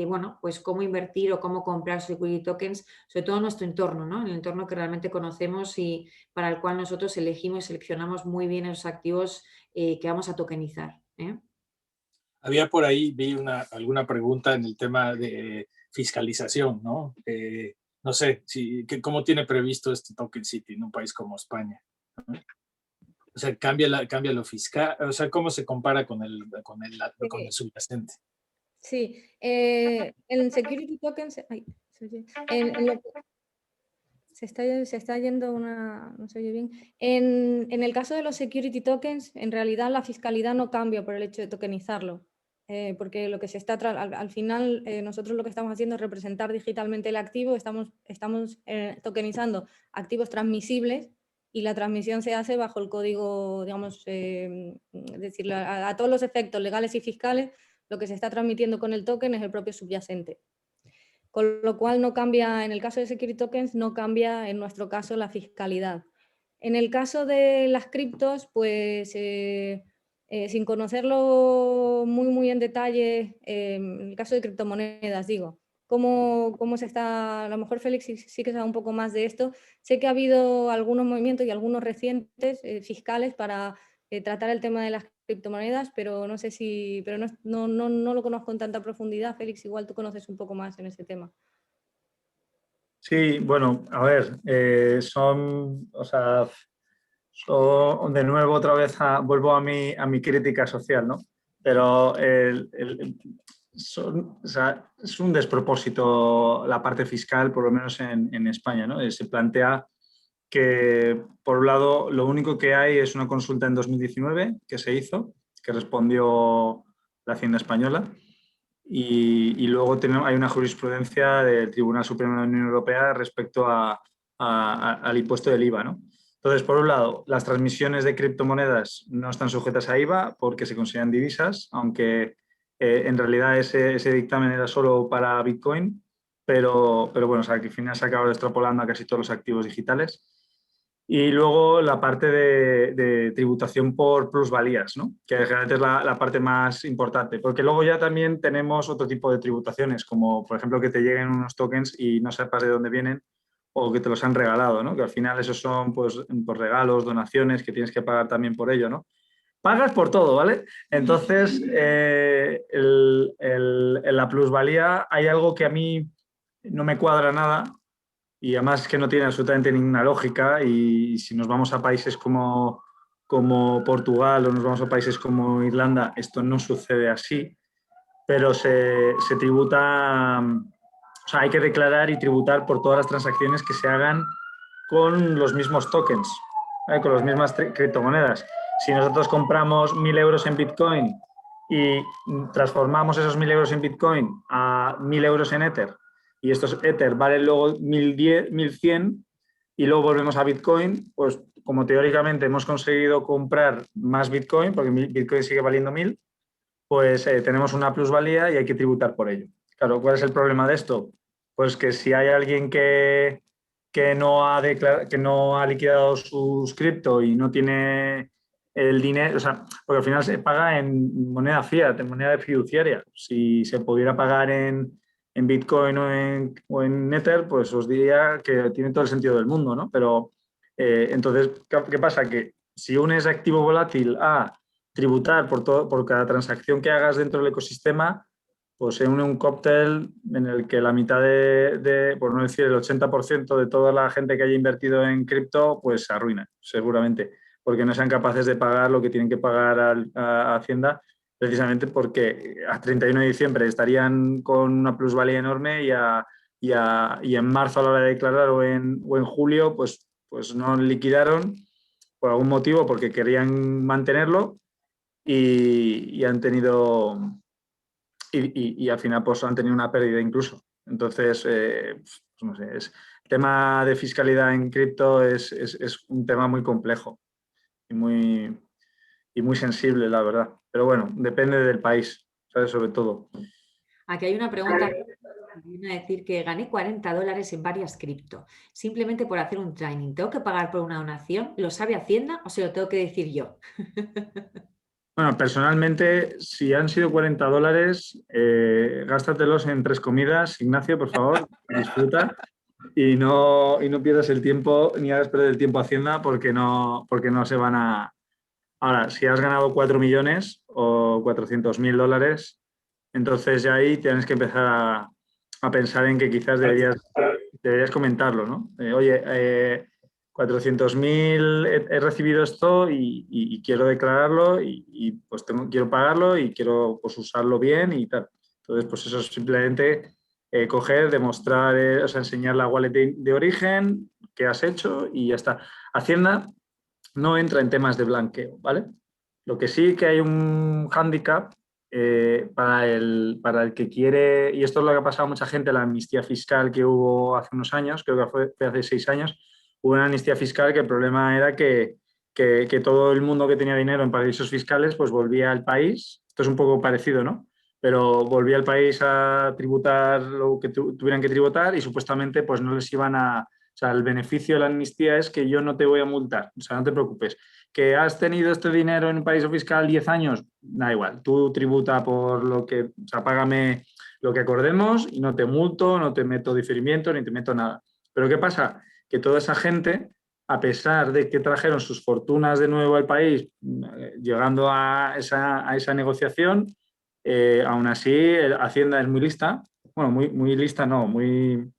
pues cómo invertir o cómo comprar security tokens, sobre todo en nuestro entorno, ¿no? En el entorno que realmente conocemos y para el cual nosotros elegimos y seleccionamos muy bien esos activos que vamos a tokenizar, ¿eh? Había por ahí, vi alguna pregunta en el tema de fiscalización, ¿no? No sé, ¿cómo tiene previsto este Token City en un país como España? O sea, cambia lo fiscal, o sea, ¿cómo se compara con el subyacente? Sí, en Security Tokens, se está yendo no se oye bien. En el caso de los Security Tokens, en realidad la fiscalidad no cambia por el hecho de tokenizarlo, porque lo que se está al final nosotros lo que estamos haciendo es representar digitalmente el activo, estamos tokenizando activos transmisibles y la transmisión se hace bajo el código, digamos, es decir, a todos los efectos legales y fiscales, lo que se está transmitiendo con el token es el propio subyacente. Con lo cual no cambia, en el caso de Security Tokens, no cambia en nuestro caso la fiscalidad. En el caso de las criptos, pues sin conocerlo muy en detalle, en el caso de criptomonedas, digo, ¿cómo se está? A lo mejor Félix sí que sabe un poco más de esto. Sé que ha habido algunos movimientos y algunos recientes fiscales para tratar el tema de las criptomonedas, pero no sé pero no lo conozco en tanta profundidad. Félix, igual tú conoces un poco más en ese tema. Sí, bueno, a ver, de nuevo otra vez vuelvo a mi crítica social, ¿no? Pero es un despropósito la parte fiscal, por lo menos en España, ¿no? Se plantea que, por un lado, lo único que hay es una consulta en 2019 que se hizo, que respondió la Hacienda Española, y luego hay una jurisprudencia del Tribunal Supremo de la Unión Europea respecto al impuesto del IVA, ¿no? Entonces, por un lado, las transmisiones de criptomonedas no están sujetas a IVA porque se consideran divisas, aunque en realidad ese dictamen era solo para Bitcoin, pero bueno, o sea, que al final se ha acabado extrapolando a casi todos los activos digitales. Y luego la parte de tributación por plusvalías, ¿no? Que generalmente es la parte más importante, porque luego ya también tenemos otro tipo de tributaciones, como por ejemplo que te lleguen unos tokens y no sepas de dónde vienen o que te los han regalado, ¿no? Que al final esos son pues regalos, donaciones, que tienes que pagar también por ello, ¿no? Pagas por todo, ¿vale? Entonces, en la plusvalía hay algo que a mí no me cuadra nada, y además que no tiene absolutamente ninguna lógica, y si nos vamos a países como Portugal o nos vamos a países como Irlanda, esto no sucede así, pero se tributa, o sea, hay que declarar y tributar por todas las transacciones que se hagan con los mismos tokens, con las mismas criptomonedas. Si nosotros compramos 1.000 euros en Bitcoin y transformamos esos 1.000 euros en Bitcoin a 1.000 euros en Ether, y estos Ether valen luego 1.010, 1.100, y luego volvemos a Bitcoin, pues como teóricamente hemos conseguido comprar más Bitcoin, porque Bitcoin sigue valiendo 1.000, pues tenemos una plusvalía y hay que tributar por ello. Claro, ¿cuál es el problema de esto? Pues que si hay alguien que no ha liquidado sus cripto y no tiene el dinero, o sea, porque al final se paga en moneda fiat, en moneda fiduciaria. Si se pudiera pagar en Bitcoin o en Ether, pues os diría que tiene todo el sentido del mundo, ¿no? Pero entonces, ¿qué pasa? Que si unes activo volátil a tributar por cada transacción que hagas dentro del ecosistema, pues se une un cóctel en el que la mitad por no decir el 80% de toda la gente que haya invertido en cripto, pues se arruina, seguramente, porque no sean capaces de pagar lo que tienen que pagar a Hacienda, precisamente porque a 31 de diciembre estarían con una plusvalía enorme y en marzo a la hora de declarar o en julio, pues no liquidaron por algún motivo porque querían mantenerlo y han tenido y al final pues han tenido una pérdida incluso. Entonces, pues no sé, el tema de fiscalidad en cripto es un tema muy complejo y muy sensible, la verdad. Pero bueno, depende del país, ¿sabes? Sobre todo. Aquí hay una pregunta. Viene a decir que gané $40 en varias cripto, simplemente por hacer un training. ¿Tengo que pagar por una donación? ¿Lo sabe Hacienda o se lo tengo que decir yo? Bueno, personalmente, si han sido $40, gástatelos en 3 comidas. Ignacio, por favor, disfruta y no pierdas el tiempo ni hagas perder el tiempo a Hacienda porque no se van a... Ahora, si has ganado 4 millones o $400.000, entonces ya ahí tienes que empezar a pensar en que quizás deberías comentarlo, ¿no? Oye, 400.000 he recibido esto y quiero declararlo y pues quiero pagarlo y quiero pues usarlo bien y tal. Entonces, pues eso es simplemente coger, demostrar, o sea, enseñar la wallet de origen que has hecho y ya está. Hacienda no entra en temas de blanqueo, ¿vale? Lo que sí que hay un hándicap para el que quiere, y esto es lo que ha pasado a mucha gente, la amnistía fiscal que hubo hace unos años, creo que fue hace 6 años, hubo una amnistía fiscal que el problema era que todo el mundo que tenía dinero en paraísos fiscales pues volvía al país, esto es un poco parecido, ¿no? Pero volvía al país a tributar lo que tuvieran que tributar y supuestamente pues no les iban a... O sea, el beneficio de la amnistía es que yo no te voy a multar, o sea, no te preocupes. ¿Que has tenido este dinero en un paraíso fiscal 10 años? Da igual, tú tributa por lo que, o sea, págame lo que acordemos y no te multo, no te meto diferimiento, ni te meto nada. Pero ¿qué pasa? Que toda esa gente, a pesar de que trajeron sus fortunas de nuevo al país, llegando a esa negociación, aún así Hacienda es muy lista, bueno, muy lista no, muy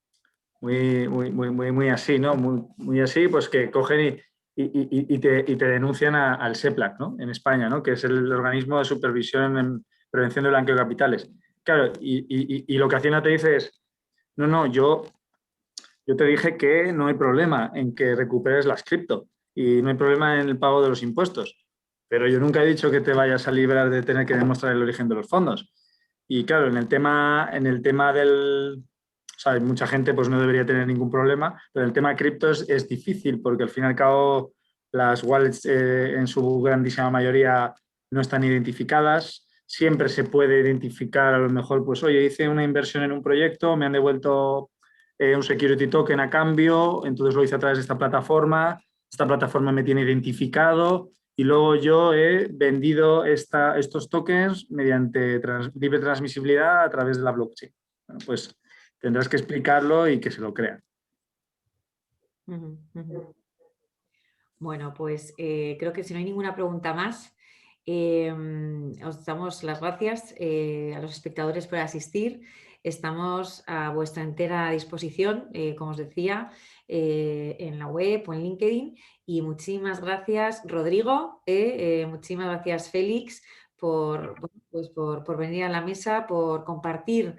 así, ¿no? Muy así, pues que cogen y te denuncian al SEPLAC, ¿no? En España, ¿no? Que es el organismo de supervisión en prevención de blanqueo de capitales. Claro, y lo que Hacienda te dice es, no, yo te dije que no hay problema en que recuperes las cripto y no hay problema en el pago de los impuestos, pero yo nunca he dicho que te vayas a librar de tener que demostrar el origen de los fondos. Y claro, en el tema del... O sea, mucha gente pues no debería tener ningún problema, pero el tema de cripto es difícil porque al fin y al cabo las wallets en su grandísima mayoría no están identificadas. Siempre se puede identificar a lo mejor, pues oye, hice una inversión en un proyecto, me han devuelto un security token a cambio, entonces lo hice a través de esta plataforma esta plataforma me tiene identificado y luego yo he vendido estos tokens mediante libre transmisibilidad a través de la blockchain. Bueno, pues tendrás que explicarlo y que se lo crean. Bueno, pues creo que si no hay ninguna pregunta más, os damos las gracias a los espectadores por asistir. Estamos a vuestra entera disposición, como os decía, en la web o en LinkedIn. Y muchísimas gracias, Rodrigo, muchísimas gracias, Félix, por venir a la mesa, por compartir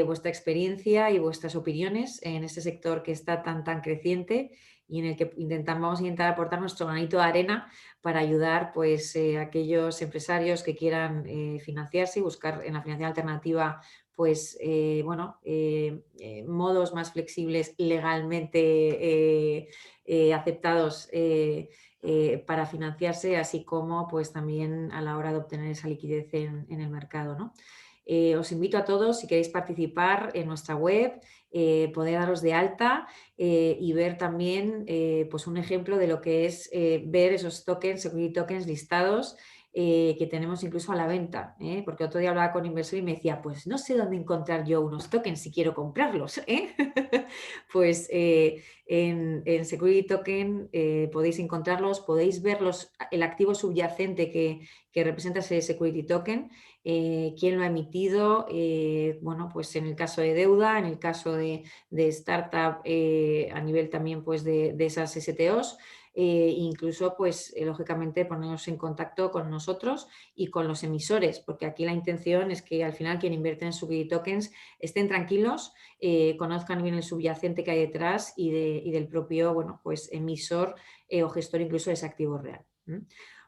vuestra experiencia y vuestras opiniones en este sector que está tan creciente y en el que vamos a intentar aportar nuestro granito de arena para ayudar pues, a aquellos empresarios que quieran financiarse y buscar en la financiación alternativa pues, modos más flexibles legalmente aceptados para financiarse, así como pues, también a la hora de obtener esa liquidez en el mercado, ¿no? Os invito a todos, si queréis participar en nuestra web, poder daros de alta y ver también pues un ejemplo de lo que es ver esos tokens, security tokens listados que tenemos incluso a la venta, porque otro día hablaba con un inversor y me decía, pues no sé dónde encontrar yo unos tokens si quiero comprarlos. Pues en Security Token podéis encontrarlos, podéis ver el activo subyacente que representa ese Security Token, quién lo ha emitido, bueno, pues en el caso de deuda, en el caso de startup, a nivel también pues de esas STOs, incluso pues lógicamente ponernos en contacto con nosotros y con los emisores, porque aquí la intención es que al final quien invierte en Security Tokens estén tranquilos, conozcan bien el subyacente que hay detrás y del propio, bueno, pues emisor o gestor incluso de ese activo real.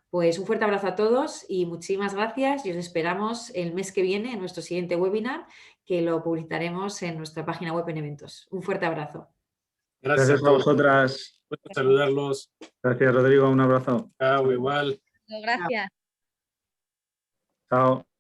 Pues un fuerte abrazo a todos y muchísimas gracias y os esperamos el mes que viene en nuestro siguiente webinar, que lo publicaremos en nuestra página web en eventos. Un fuerte abrazo. Gracias a vosotras. Bueno, saludarlos. Gracias, Rodrigo. Un abrazo. Chao, igual. Gracias. Chao.